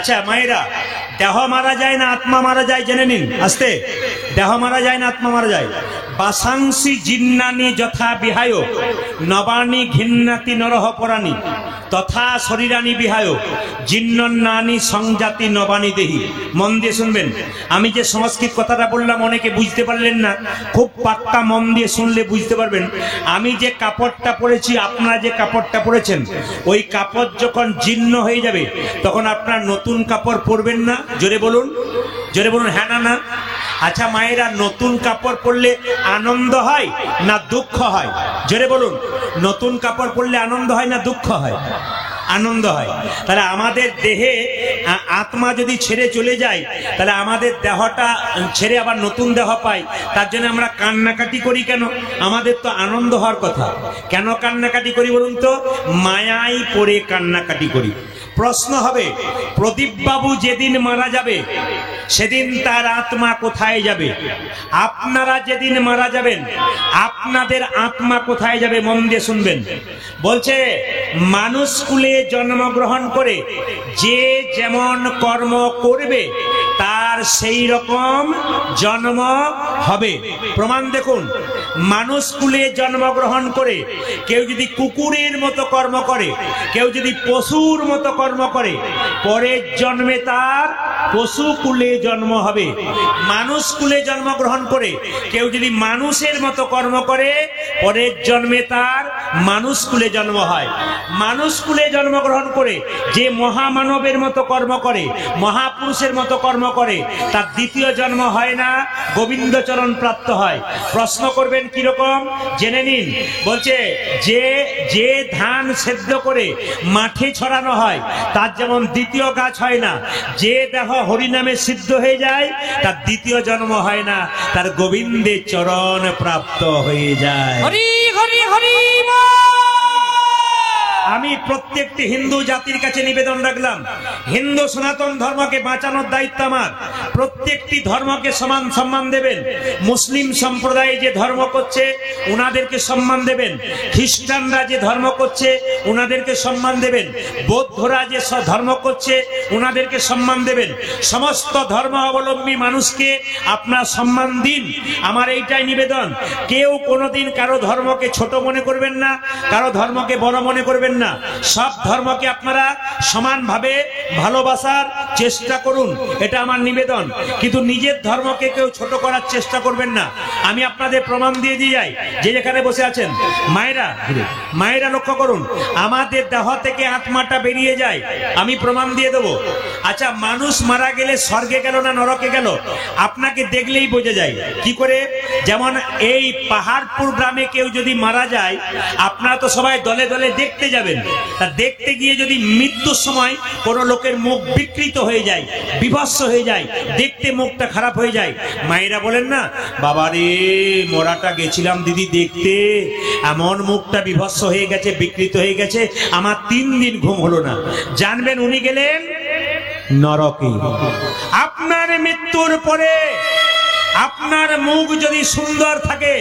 আচ্ছা মায়েরা, দেহ মারা যায় না আত্মা মারা যায় জেনে নিন আস্তে। দেহ মারা যায় না আত্মা মারা যায়। বাসাংসি জিন্নানি যথা বিহায় নবানি ঘিন্নাতি নরহ পরাণী তথা শরীরানি বিহায় জিন্নন্নানি সংজাতি নবানি দেহি। মন দিয়ে শুনবেন, আমি যে সংস্কৃত কথাটা বললাম অনেকে বুঝতে পারলেন না, খুব পাক্কা মন দিয়ে শুনলে বুঝতে পারবেন। আমি যে কাপড়টা পরেছি, আপনারা যে কাপড়টা পরেছেন, ওই কাপড় যখন জীর্ণ হয়ে যাবে তখন আপনার নতুন কাপড় পরবেন না? জোরে বলুন, জোরে বলুন হ্যাঁ না না। আচ্ছা মায়েরা, নতুন কাপড় পরলে আনন্দ হয় না দুঃখ হয়? জোরে বলুন, নতুন কাপড় পরলে আনন্দ হয় না দুঃখ হয়? আনন্দ হয়। তাহলে আমাদের দেহে আত্মা যদি ছেড়ে চলে যায়, তাহলে আমাদের দেহটা ছেড়ে আবার নতুন দেহ পাই, তার জন্য আমরা কান্নাকাটি করি কেন? আমাদের তো আনন্দ হওয়ার কথা। কেন কান্নাকাটি করি বলুন তো? মায়াই পড়ে কান্নাকাটি করি। প্রশ্ন হবে, প্রদীপ বাবু যেদিন মারা যাবে সেদিন তার আত্মা কোথায় যাবে? আপনারা যেদিন মারা যাবেন আপনাদের আত্মা কোথায় যাবে? মন দিয়ে শুনবেন। বলছে মানুষ কুলে জন্মগ্রহণ করে যে যেমন কর্ম করবে তার সেই রকম জন্ম হবে। প্রমাণ দেখুন, মানুষ কুলে জন্মগ্রহণ করে কেউ যদি কুকুরের মতো কর্ম করে, কেউ যদি পশুর মতো কর্ম করে, পরের জন্মে তার পশু কুলে জন্ম হবে। মানুষ কুলে জন্মগ্রহণ করে কেউ যদি মানুষের মতো কর্ম করে, পরের জন্মে তার মানুষ কুলে জন্ম হয়। মানুষ কুলে জন্মগ্রহণ করে যে মহামানবের মতো কর্ম করে, মহাপুরুষের মতো কর্ম করে, তার দ্বিতীয় জন্ম হয় না, গোবিন্দচরণ প্রাপ্ত হয়। প্রশ্ন করবেন কিরকম? জেনে নিন। বলছে যে যে ধান সেদ্ধ করে মাঠে ছড়ানো হয় তার যেমন দ্বিতীয় গাছ হয় না, যে দেহ হরিনামে সিদ্ধ হয়ে যায় তার দ্বিতীয় জন্ম হয় না, তার গোবিন্দের চরণ প্রাপ্ত হয়ে যায়। হরি হরি হরি। আমি প্রত্যেকটি হিন্দু জাতির কাছে নিবেদন রাখলাম, হিন্দু সনাতন ধর্মকে বাঁচানোর দায়িত্ব আমার। প্রত্যেকটি ধর্মকে সমান সম্মান দেবেন। মুসলিম সম্প্রদায় যে ধর্ম করছে ওনাদেরকে সম্মান দেবেন, খ্রিস্টানরা যে ধর্ম করছে ওনাদেরকে সম্মান দেবেন, বৌদ্ধরা যে ধর্ম করছে ওনাদেরকে সম্মান দেবেন। সমস্ত ধর্ম অবলম্বী মানুষকে আপনারা সম্মান দিন, আমার এইটাই নিবেদন। কেউ কোনোদিন কারো ধর্মকে ছোট মনে করবেন না, কারো ধর্মকে বড় মনে করবেন না। সব ধর্মকে আপনারা সমানভাবে ভালোবাসার চেষ্টা করুন, এটা আমার নিবেদন। কিন্তু নিজের ধর্মকে কেউ ছোট করার চেষ্টা করবেন না। আমি আপনাদের প্রমাণ দিয়ে যাই, যে যেখানে বসে আছেন মায়েরা, মায়েরা লক্ষ্য করুন, আমাদের দেহ থেকে আত্মাটা বেরিয়ে যায়, আমি প্রমাণ দিয়ে দেবো। আচ্ছা মানুষ মারা গেলে স্বর্গে গেল না নরকে গেল? আপনাকে দেখলেই বোঝা যায়। কি করে? যেমন এই পাহাড়পুর গ্রামে কেউ যদি মারা যায়, আপনারা তো সবাই দলে দলে দেখতে যাবেন। তা দেখতে গিয়ে যদি মৃত্যুর সময় কোনো লোকের মুখ বিকৃত হয়ে যায়, বিভৎস হয়ে যায়, দেখতে মুখটা খারাপ হয়ে যায়, মায়েরা বলেন না, বাবারে মরাটা গেছিলাম দিদি দেখতে, এমন মুখটা বিভৎস হয়ে গেছে, বিকৃত হয়ে গেছে, আমার 3 দিন ঘুম হলো না। জানবেন উনি গেলেন নরকে। আপনার মৃত্যুর পরে আপনার মুখ যদি সুন্দর থাকে,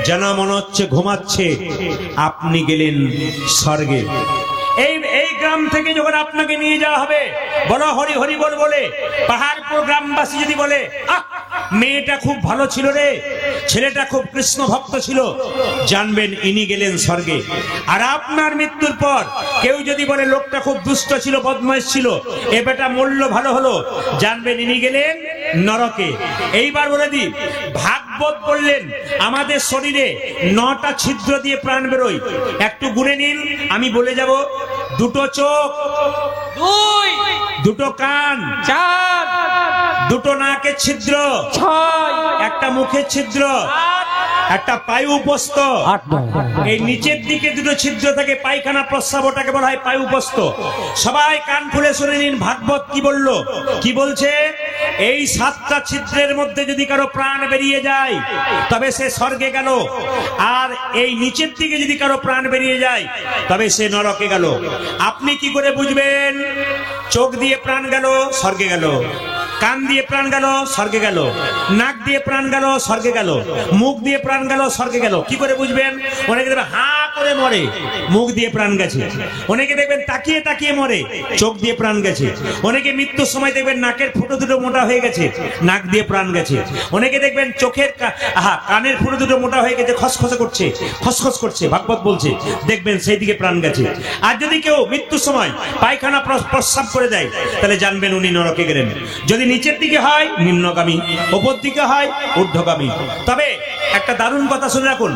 যেন মনে হচ্ছে ঘুমাচ্ছে, আপনি গেলেন স্বর্গে। এই গ্রাম থেকে যখন আপনাকে নিয়ে যাওয়া হবে, বলো হরি হরি বল বলে, পাহাড়পুর গ্রামবাসী যদি বলে, আহ মেয়েটা খুব ভালো ছিল রে, ছেলেটা খুব কৃষ্ণ ভক্ত ছিল, জানবেন ইনি গেলেন স্বর্গে। আর আপনার মৃত্যুর পর কেউ যদি বলে লোকটা খুব দুষ্ট ছিল, বদমাইশ ছিল, এ বেটা মূল্য ভালো হলো, জানবেন ইনি গেলেন নরকে। এইবার বলে দিই, ভাগবত বললেন আমাদের শরীরে 9টা ছিদ্র দিয়ে প্রাণ বেরোয়। একটু গুনে নিন, আমি বলে যাব। 2টো চোখ, 2টো কান, 4, 2টো নাকের ছিদ্র, 6, একটা মুখের ছিদ্র, একটা পায়ুপস্ত, এই নিচের দিকে 2টো ছিদ্র থাকে, পায়খানা প্রস্রাব, ওটাকে বলা হয় পায়ুপস্ত। সবাই কান খুলে শুনে নিন ভাগবত কি বলল। কি বলছে? এই 7টা ছিদ্রের মধ্যে যদি কারো প্রাণ বেরিয়ে যায় তবে সে স্বর্গে গেল, আর এই নিচের দিকে যদি কারো প্রাণ বেরিয়ে যায় তবে সে নরকে গেল। আপনি কি করে বুঝবেন? চোখ দিয়ে প্রাণ গেল স্বর্গে গেল, কান দিয়ে প্রাণ গেল স্বর্গে গেল, নাক দিয়ে প্রাণ গেল স্বর্গে গেল, মুখ দিয়ে প্রাণ গেল স্বর্গে গেল। কি করে বুঝবেন? অনেকে হাঁ করে মরে, মুখ দিয়ে প্রাণ গেছে। অনেকে দেখবেন তাকিয়ে তাকিয়ে মরে, চোখ দিয়ে প্রাণ গেছে। অনেকে মৃত্যুর সময় দেখবেন নাকের ফুটো দুটো মোটা হয়ে গেছে, নাক দিয়ে প্রাণ গেছে। অনেকে দেখবেন চোখের কানের ফুটো দুটো মোটা হয়ে গেছে, খসখসে করছে, খসখস করছে, ভাগবত বলছে, দেখবেন সেই দিকে প্রাণ গেছে। আর যদি কেউ মৃত্যুর সময় পায়খানা প্রস্রাব করে দেয়, তাহলে জানবেন উনি নরকে গেলেন। যদি নিচের দিকে হয় নিম্নগামী, উপর দিকে হয় ঊর্ধ্বগামী। তবে একটা দারুণ কথা শুনে রাখুন,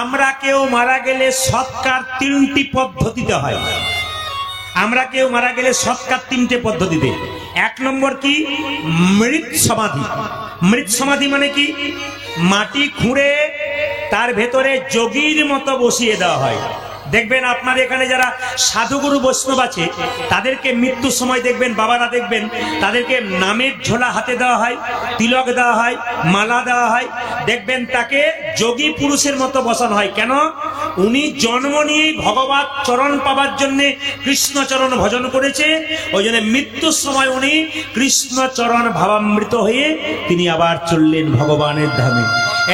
আমরা কেউ মারা গেলে সৎকার 3টি পদ্ধতিতে হয়। আমরা কেউ মারা গেলে সৎকার 3টে পদ্ধতিতে। 1 নম্বর কি? মৃত সমাধি। মৃত সমাধি মানে কি? মাটি খুঁড়ে তার ভেতরে যোগীর মতো বসিয়ে দেওয়া হয়। দেখবেন আপনার এখানে যারা সাধুগুরু বৈষ্ণব আছে, তাদেরকে মৃত্যুর সময় দেখবেন, বাবারা দেখবেন তাদেরকে নামের ঝোলা হাতে দেওয়া হয়, তিলক দেওয়া হয়, মালা দেওয়া হয়। দেখবেন তাকে যোগী পুরুষের মতো বসানো হয়। কেন? উনি জন্ম নিয়েই ভগবত চরণ পাবার জন্য কৃষ্ণচরণ ভজন করেছে। ওই জন্য মৃত্যুর সময় উনি কৃষ্ণচরণ ভাবামৃত হয়ে তিনি আবার চললেন ভগবানের ধামে।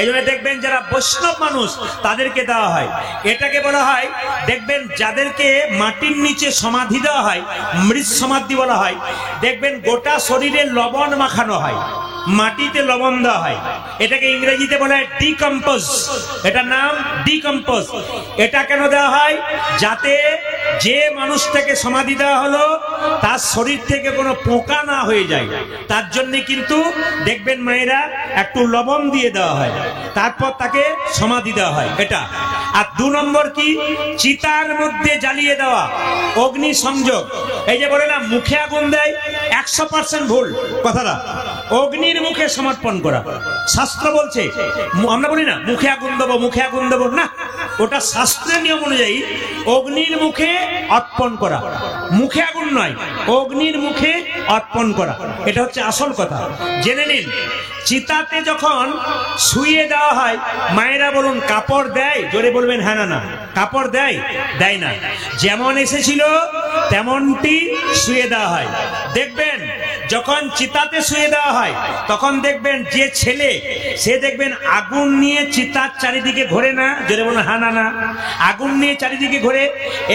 এই জন্য দেখবেন যারা বৈষ্ণব মানুষ তাদেরকে দেওয়া হয়। এটাকে বলা হয়, দেখবেন যাদেরকে মাটির নিচে সমাধি দেওয়া হয়, মৃত সমাধি বলা হয়। দেখবেন গোটা শরীরে লবণ মাখানো হয়, মাটিতে লবণ দেওয়া হয়। এটাকে ইংরেজিতে বলা হয় ডিকম্পোজ। এটার নাম ডিকম্পোজ। এটা কেন দেওয়া হয়? যাতে যে মানুষটাকে সমাধি দেওয়া হলো তার শরীর থেকে কোনো পোকা না হয়ে যায়, তার জন্য কিন্তু দেখবেন মায়েরা একটু লবণ দিয়ে দেওয়া হয়, তারপর তাকে সমাধি দেওয়া হয়। এটা। আর 2 নম্বর কি? চিতার মধ্যে জ্বালিয়ে দেওয়া, অগ্নি সংযোগ। এই যে বলে না মুখে আগুন দেয়, 100% ভুল কথাটা। অগ্নির মুখে সমর্পণ করা। শাস্ত্র বলছে, আমরা বলি না মুখে আগুন দেবো, মুখে আগুন দেবো না, ওটা শাস্ত্রের নিয়ম অনুযায়ী অগ্নির মুখে অর্পণ করা। মুখে আগুন নয়, অগ্নির মুখে অর্পণ করা। এটা হচ্ছে আসল কথা, জেনে নিন। চিতাতে যখন শুইয়ে দেওয়া হয়, মায়েরা বলুন কাপড় দেয়? জোরে বলবেন হ্যাঁ না না। কাপড় দেয়? দেয় না। যেমন এসেছিল তেমনটি শুয়ে দেওয়া হয়। দেখবেন যখন চিতাতে শুয়ে দেওয়া হয়, তখন দেখবেন যে ছেলে, সে দেখবেন আগুন নিয়ে চিতার চারিদিকে ঘোরে না? জোরে বলুন হ্যাঁ না না। আগুন নিয়ে চারিদিকে ঘোরে।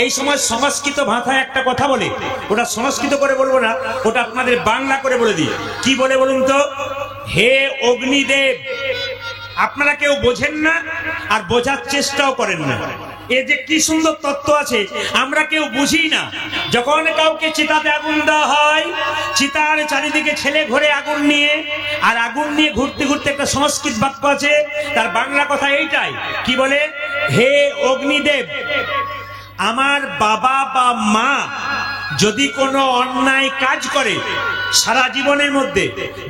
এই সময় সংস্কৃত ভাষায় একটা কথা বলে, ওটা সংস্কৃত করে বলবো না, ওটা আপনাদের বাংলা করে বলে দিই। কি বলে বলুন তো? হে অগ্নিদেব। আপনারা কেউ বোঝেন না আর বোঝার চেষ্টাও করেন না। এ যে কি সুন্দর তত্ত্ব আছে, আমরা কেউ বুঝি না। যখন কাউকে চিতাতে আগুন দেওয়া হয়, চিতার চারিদিকে ছেলে ঘোরে আগুন নিয়ে, আর আগুন নিয়ে ঘুরতে ঘুরতে একটা সংস্কৃত বাক্য আছে, তার বাংলা কথা এইটাই। কি বলে? হে অগ্নিদেব, আমার বাবা বা মা যদি কোনো অন্যায় কাজ করে, সারা জীবনের মধ্যে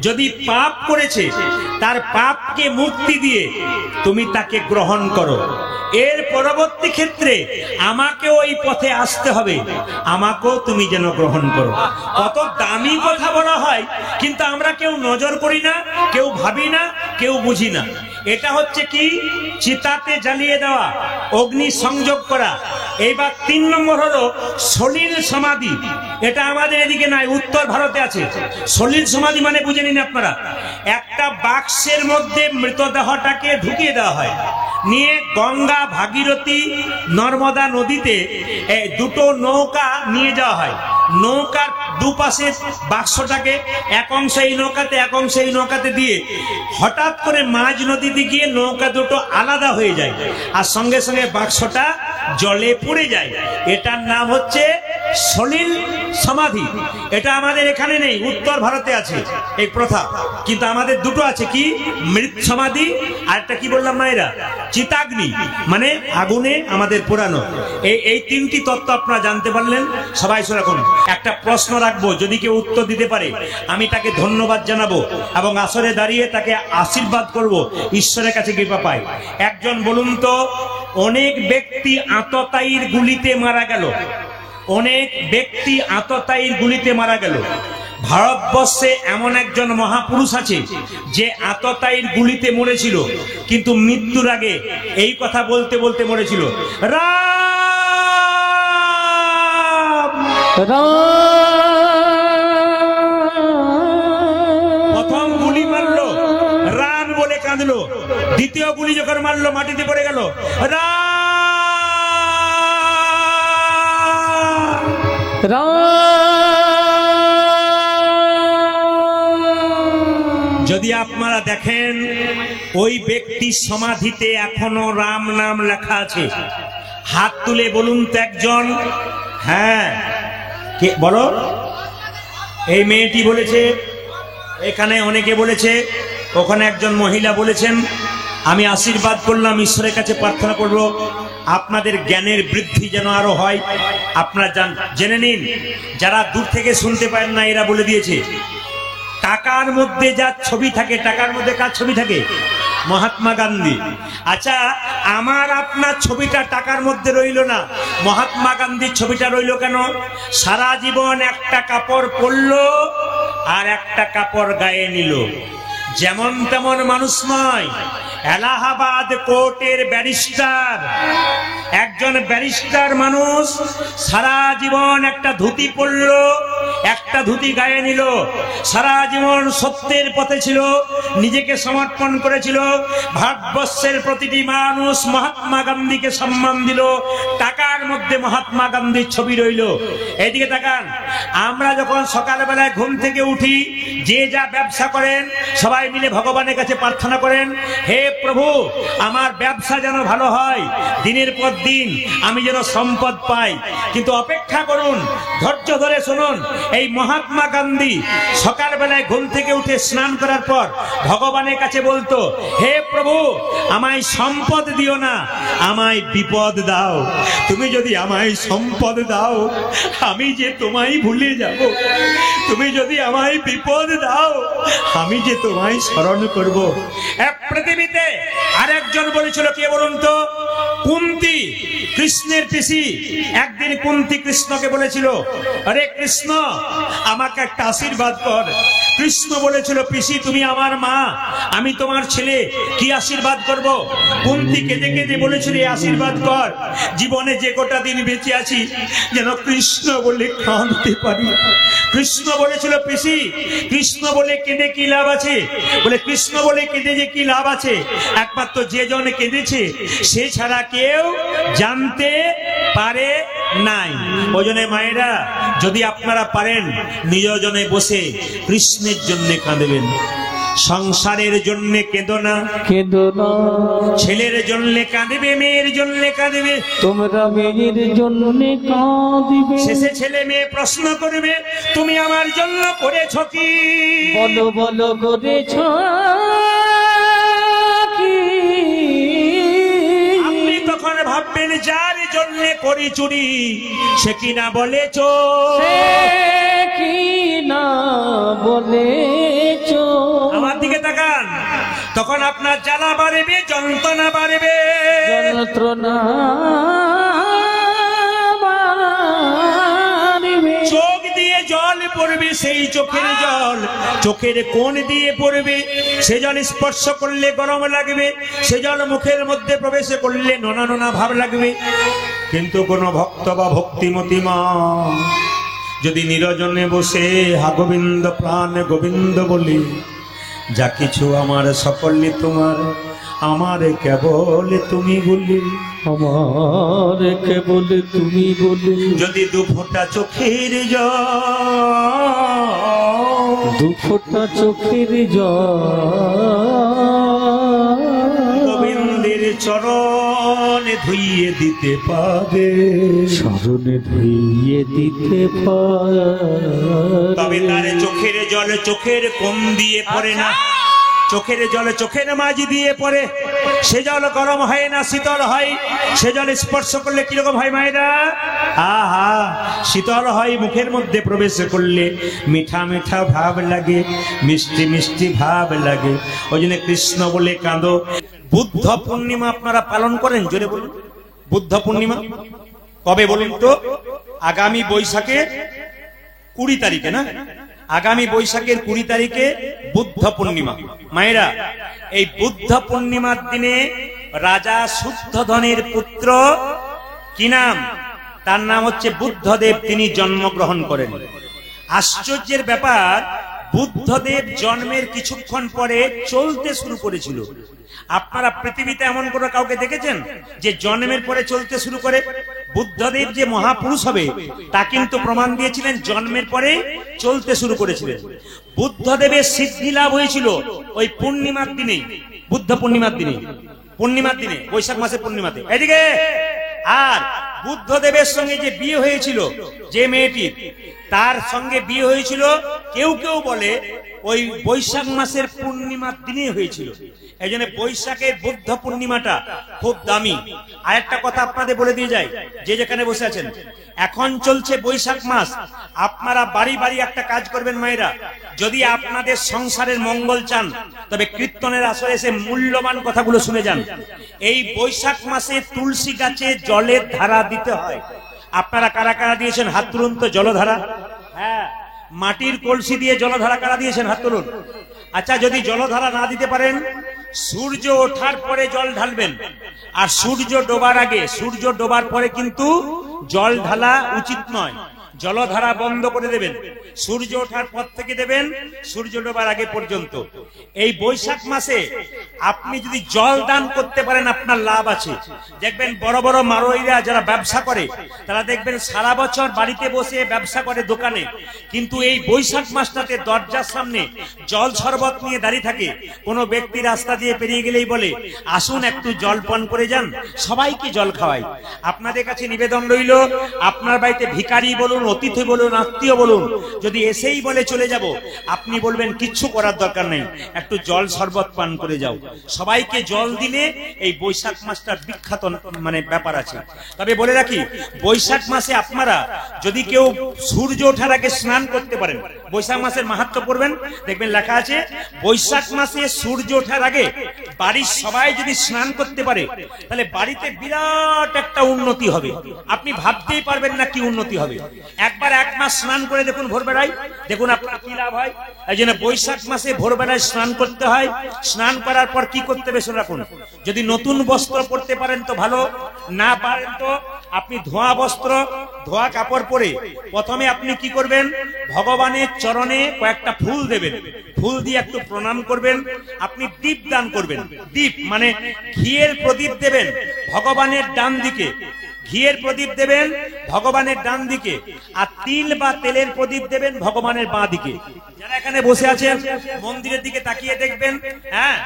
যদি পাপ করেছে, তার পাপকে মুক্তি দিয়ে তুমি তাকে গ্রহণ করো। এর পরবর্তী ক্ষেত্রে আমাকেও এই পথে আসতে হবে, আমাকেও তুমি যেন গ্রহণ করো। কত দামি কথা বলা হয়, কিন্তু আমরা কেউ নজর করি না, কেউ ভাবি না, কেউ বুঝি না। এটা হচ্ছে কি? চিতাতে জ্বালিয়ে দেওয়া, অগ্নি সংযোগ করা। এইবার 3 নম্বর হলো সলিল সমাধি। এটা আমাদের এদিকে নাই, উত্তর ভারতে আছে। সলিল সমাধি মানে বুঝে নিন আপনারা, একটা বাক্সের মধ্যে মৃতদেহটাকে ঢুকিয়ে দেওয়া হয়, নিয়ে গঙ্গা, ভাগীরথী, নর্মদা নদীতে 2টো নৌকা নিয়ে যাওয়া হয়। নৌকার দুপাশে বাক্সটাকে এক অংশ এই নৌকাতে, এক অংশ এই নৌকাতে দিয়ে হঠাৎ করে মাঝ নদীতে গিয়ে নৌকা দুটো আলাদা হয়ে যায়, আর সঙ্গে সঙ্গে বাক্সটা জলে পড়ে যায়। এটার নাম হচ্ছে সলিল সমাধি। এটা আমাদের এখানে নেই, উত্তর ভারতে আছে এই প্রথা, কিন্তু আমাদের 2টো আছে। কি? মৃত সমাধি, আর একটা কি বললাম মায়েরা? চিতাগ্নি, মানে আগুনে আমাদের পোড়ানো। এই 3টি তত্ত্ব আপনারা জানতে পারলেন। সবাই শুনুন, একটা প্রশ্ন রাখবো, যদি কেউ উত্তর দিতে পারে আমি তাকে ধন্যবাদ জানাবো এবং আসরে দাঁড়িয়ে তাকে আশীর্বাদ করব, ঈশ্বরের কাছে কৃপা পাই। একজন বলুন তো, অনেক ব্যক্তি আততায়ীর গুলিতে মারা গেল, অনেক ব্যক্তি আততায়ীর গুলিতে মারা গেল। ভারতবর্ষে এমন একজন মহাপুরুষ আছে যে আততায়ীর গুলিতে মরেছিল, কিন্তু মৃত্যুর আগে এই কথা বলতে বলতে মরেছিল, রাম রাম। প্রথম গুলি মারলো, রাম বলে কাঁদলো। দ্বিতীয় গুলি যখন মারলো, মাটিতে পড়ে গেল, রাম যদি আপনারা দেখেন ওই ব্যক্তির সমাধিতে এখনো রাম নাম লেখা আছে। হাত তুলে বলুন তো একজন। হ্যাঁ, কে বলো? এই মেয়েটি বলেছে, এখানে অনেকে বলেছে, ওখানে একজন মহিলা বলেছেন। আমি আশীর্বাদ করলাম, ঈশ্বরের কাছে প্রার্থনা করব আপনাদের জ্ঞানের বৃদ্ধি যেন আরো হয়। আপনারা জেনে নিন, যারা দূর থেকে শুনতে পারেন না, এরা বলে দিয়েছে টাকার মধ্যে যার ছবি থাকে, টাকার মধ্যে কার ছবি থাকে? মহাত্মা গান্ধী। আচ্ছা, আমার আপনার ছবিটা টাকার মধ্যে রইল না, মহাত্মা গান্ধীর ছবিটা রইল কেন? সারা জীবন একটা কাপড় পরলো আর একটা কাপড় গায়ে নিল, যেমন তেমন মানুষ নয়। এলাহাবাদ কোর্টের ব্যারিস্টার, একজন ব্যারিস্টার মানুষ সারা জীবন একটা ধুতি পরলো, একটা ধুতি গায়ে নিল, সারা জীবন সত্যের পথে ছিল, নিজেকে সমর্পণ করেছিল। ভারতবর্ষের প্রতিটি মানুষ মহাত্মা গান্ধীকে সম্মান দিল, টাকার মধ্যে মহাত্মা গান্ধীর ছবি রইল। এইদিকে তাকান, আমরা যখন সকালবেলায় ঘুম থেকে উঠি, যে যা ব্যবসা করেন সবাই মিলে ভগবানের কাছে প্রার্থনা করেন, হে প্রভু আমার ব্যবসা যেন ভালো হয়, দিনের পর দিন আমি যেন সম্পদ পাই। কিন্তু অপেক্ষা করুন, ধৈর্য ধরে শুনুন, এই মহাত্মা গান্ধী সকালবেলায় ঘুম থেকে উঠে স্নান করার পর ভগবানের কাছে বলতো, হে প্রভু আমায় সম্পদ দিও না, আমায় বিপদ দাও। তুমি যদি আমায় সম্পদ দাও আমি যে তোমায় ভুলে যাব, তুমি যদি আমায় বিপদ দাও আমি যে তোমায় স্মরণ করব। এক পৃথিবীতে আরেকজন বলেছিল, কে বলুন তো? কুন্তী, কৃষ্ণের পিসি। একদিন কুন্তী কৃষ্ণকে বলেছিল, আরে কৃষ্ণ আমাকে একটা আশীর্বাদ কর। কৃষ্ণ বলেছিল, পিসি তুমি আমার মা, আমি তোমার ছেলে, কি আশীর্বাদ করব? কুন্তী কেঁদে কেঁদে বলেছিল, আশীর্বাদ কর জীবনে যে গোটা দিন বেঁচে আছি যেন কৃষ্ণ বলে কাঁদতে পারি। কৃষ্ণ বলেছিল, পিসি কৃষ্ণ বলে কেঁদে কি লাভ আছে? বলে কৃষ্ণ বলে কেঁদে যে কি লাভ আছে, একমাত্র যে জন কেঁদেছে সে ছাড়া কেউ জানতে পারে নাই। ওই জন্য মায়েরা, যদি আপনারা পারেন নিয়োজনে বসে কৃষ্ণের জন্য কাঁদবেন। সংসারের জন্য কেঁদো না, কেঁদো না। ছেলের জন্য কাঁদবে, মেয়ের জন্য কাঁদবে, তোমরা মেয়ের জন্য কাঁদিবে। শেষে ছেলে মেয়ে প্রশ্ন করবে, তুমি আমার জন্য করেছ কি? বলো বলো করেছ কি? আপনি তখন ভাববেন, যার জন্য করি চুরি সে কিনা বলেছ, সে কি না বলেছ। আমার দিকে তাকান, তখন আপনার জ্বালা বাড়বে, যন্ত্রণা বাড়বে, যন্ত্রণা বাড়বে। চোখ দিয়ে জল পড়বে, সেই চোখের জল চোখের কোণ দিয়ে পড়বে। সে জল স্পর্শ করলে গরম লাগবে, সে জল মুখের মধ্যে প্রবেশ করলে নোনা নোনা ভাব লাগবে। কিন্তু কোন ভক্ত বা ভক্তিমতী মা যদি নিরজনে বসে হা গোবিন্দ প্রাণ গোবিন্দ বলি, যা কিছু আমার সকলে তোমার, আমার কেবল তুমি বলি, আমার কেবল তুমি বলি। যদি দু ফোঁটা চোখের জল, দু ফোঁটা চোখের জল গোবিন্দের চরণে ধুইয়ে দিতে পারে, চরণে ধুইয়ে দিতে পারে, তবে তার চোখের জল চোখের কোণ দিয়ে পড়ে না, চোখের জলে চোখের মাঝি দিয়ে পড়ে। সে জল গরম হয় না, শীতল হয়। সে জল স্পর্শ করলে কিরকম হয় মায়েরা? আহা, শীতল হয়। মুখের মধ্যে প্রবেশ করলে মিঠা মিঠা ভাব লাগে, মিষ্টি মিষ্টি ভাব লাগে। ওই জন্য কৃষ্ণ বলে কাঁদো। বুদ্ধ পূর্ণিমা আপনারা পালন করেন? জোরে বলুন। বুদ্ধ পূর্ণিমা কবে বলুন তো? আগামী বৈশাখের 20 তারিখে না? আগামী বৈশাখের 20 তারিখে বুদ্ধ পূর্ণিমা। মায়েরা, এই বুদ্ধ পূর্ণিমার দিনে রাজা শুদ্ধোধনের পুত্র, কি নাম তার? নাম হচ্ছে বুদ্ধদেব। তিনি জন্মগ্রহণ করেন। আশ্চর্যের ব্যাপার, বুদ্ধদেব জন্মের কিছুক্ষণ পরে চলতে শুরু করেছিল। আপনারা পৃথিবীতে এমন করে কাউকে দেখেছেন যে জন্মের পরে চলতে শুরু করে? বুদ্ধদেব যে মহাপুরুষ হবে তা কিন্তু প্রমাণ দিয়েছিলেন জন্মের পরে চলতে শুরু করেছিলেন। বুদ্ধদেবের সিদ্ধি লাভ হয়েছিল ওই পূর্ণিমার দিনে, বুদ্ধ পূর্ণিমার দিনে, পূর্ণিমার দিনে, বৈশাখ মাসের পূর্ণিমাতে। এদিকে আর বুদ্ধদেবের সঙ্গে যে বিয়ে হয়েছিল যে মেয়েটির, তার সঙ্গে বিয়ে হয়েছিল কেউ কেউ বলে ওই বৈশাখ মাসের পূর্ণিমার দিনে হয়েছিল। এই জন্য বৈশাখের বুদ্ধ পূর্ণিমাটা খুব দামি। আর একটা কথা আপনাদের বলে দিয়ে যাই, যে যেখানে বসে আছেন, এখন চলছে বৈশাখ মাস, আপনারা বাড়ি বাড়ি একটা কাজ করবেন মায়েরা, যদি আপনাদের সংসারের মঙ্গল চান তবে কীর্তনের আসরে এসে মূল্যবান কথাগুলো শুনে যান। এই বৈশাখ মাসে তুলসী গাছে জলের ধারা দিতে হয়। আপনারা কারা কারা দিয়েছেন হাত তুলুন তো। জলধারা, হ্যাঁ, মাটির কলসি দিয়ে জলধারা কারা দিয়েছেন হাত তুলুন। আচ্ছা, যদি জলধারা না দিতে পারেন, সূর্য ওঠার পরে জল ঢালবেন, আর সূর্য ডোবার আগে, সূর্য ডোবার পরে কিন্তু জল ঢালা উচিত নয়। জলধারা বন্ধ করে দেবেন, সূর্য ওঠার পর থেকে দেবেন সূর্য ডোবার আগে পর্যন্ত। এই বৈশাখ মাসে আপনি যদি জল দান করতে পারেন আপনার লাভ আছে। দেখবেন বড় বড় মারোয়ারিরা যারা ব্যবসা করে তারা দেখবেন সারা বছর বাড়িতে বসে ব্যবসা করে দোকানে, কিন্তু এই বৈশাখ মাসটাতে দরজার সামনে জল শরবত নিয়ে দাঁড়িয়ে থাকে। কোনো ব্যক্তি রাস্তা দিয়ে পেরিয়ে গেলেই বলে, আসুন একটু জল পান করে যান, সবাইকে জল খাওয়াই। আপনাদের কাছে নিবেদন রইল, আপনার বাড়িতে ভিখারি বলুন, অতিথি বলুন, আত্মীয় বলুন, যদি এসেই বলে চলে যাব, আপনি বলবেন কিচ্ছু করার দরকার নেই, একটু জল শরবত পান করে যাও। সবাইকে জল দিলে এই বৈশাখ মাসটার বিখ্যাত মানে ব্যাপার আছে। তবে বলে রাখি, বৈশাখ মাসে আপনারা যদি কেউ সূর্য ওঠার আগে স্নান করতে পারেন, বৈশাখ মাসের মাহাত্ম্য পড়বেন, দেখবেন লেখা আছে বৈশাখ মাসে সূর্য ওঠার আগে বাড়ির সবাই যদি স্নান করতে পারে তাহলে বাড়িতে বিরাট একটা উন্নতি হবে। আপনি ভাবতেই পারবেন না কি উন্নতি হবে। একবার এক মাস স্নান করে দেখুন ভোরবেলায়, দেখুন আপনার কি লাভ হয়। এই জন্য বৈশাখ মাসে ভোরবেলায় স্নান করতে হয়। স্নান করার পর কি করতে হবে শুনে রাখুন। যদি নতুন বস্ত্র পরতে পারেন তো ভালো, না পারেন তো আপনি ধোয়া বস্ত্র, ধোয়া কাপড় পরে প্রথমে আপনি কি করবেন, ভগবানের চরণে কয়েকটা ফুল দেবেন, ফুল দিয়ে একটু প্রণাম করবেন। আপনি দীপ দান করবেন, দীপ মানে ঘিয়ের প্রদীপ দেবেন ভগবানের ডান দিকে, ঘিয়ের প্রদীপ দেবেন ভগবানের ডান দিকে, আর তিল বা তেলের প্রদীপ দেবেন ভগবানের বাঁ দিকে। যারা এখানে বসে আছেন মন্দিরের দিকে তাকিয়ে দেখবেন, হ্যাঁ,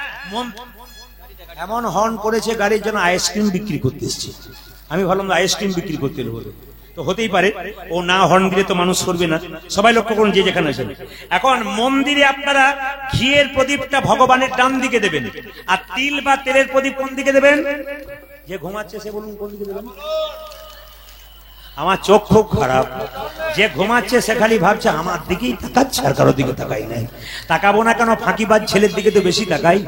এমন হর্ন করেছে গাড়ির জন্য আইসক্রিম বিক্রি করতে এসছে। আমি ভাবলাম আইসক্রিম বিক্রি করতে এলো, তো হতেই পারে ও না হর্ন দিলে তো মানুষ করবে না। সবাই লক্ষ্য করুন যে যেখানে আছেন। এখন মন্দিরে আপনারা ঘিয়ের প্রদীপটা ভগবানের ডান দিকে দেবেন, আর তিল বা তেলের প্রদীপ কোন দিকে দেবেন? যে ঘুমাচ্ছে সে বলুন কোন দিকে দেবেন। আমার চোখ খুব খারাপ, যে ঘুমাচ্ছে সে খালি ভাবছে আমার দিকেই তাকাচ্ছে, আর কারোর দিকে তাকাই নাই। তাকাবো না কেন, ফাঁকিবাজ ছেলের দিকে তো বেশি তাকাই।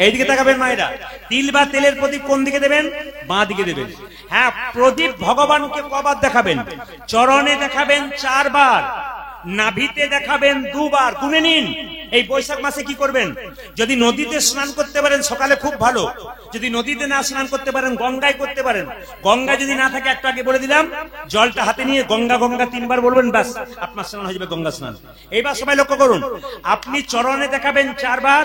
এইদিকে তাকাবেন মায়েরা। তিল বা তেলের প্রদীপ কোন দিকে দেবেন? বাঁ দিকে দেবেন। হ্যাঁ, প্রদীপ ভগবানকে কবার দেখাবেন? চরণে দেখাবেন 4 বার, নাভিতে দেখাবেন 2 বার। গুনে নিন। এই বৈশাখ মাসে কি করবেন? যদি নদীতে স্নান করতে পারেন সকালে খুব ভালো, যদি নদীতে না স্নান করতে পারেন গঙ্গায় করতে পারেন। গঙ্গা যদি না থাকে, একটু আগে বলে দিলাম, জলটা হাতে নিয়ে গঙ্গা গঙ্গা 3 বার বলবেন, ব্যাস আপনার স্নান হয়ে যাবে, গঙ্গা স্নান। এইবার সবাই লক্ষ্য করুন, আপনি চরণে দেখাবেন 4 বার,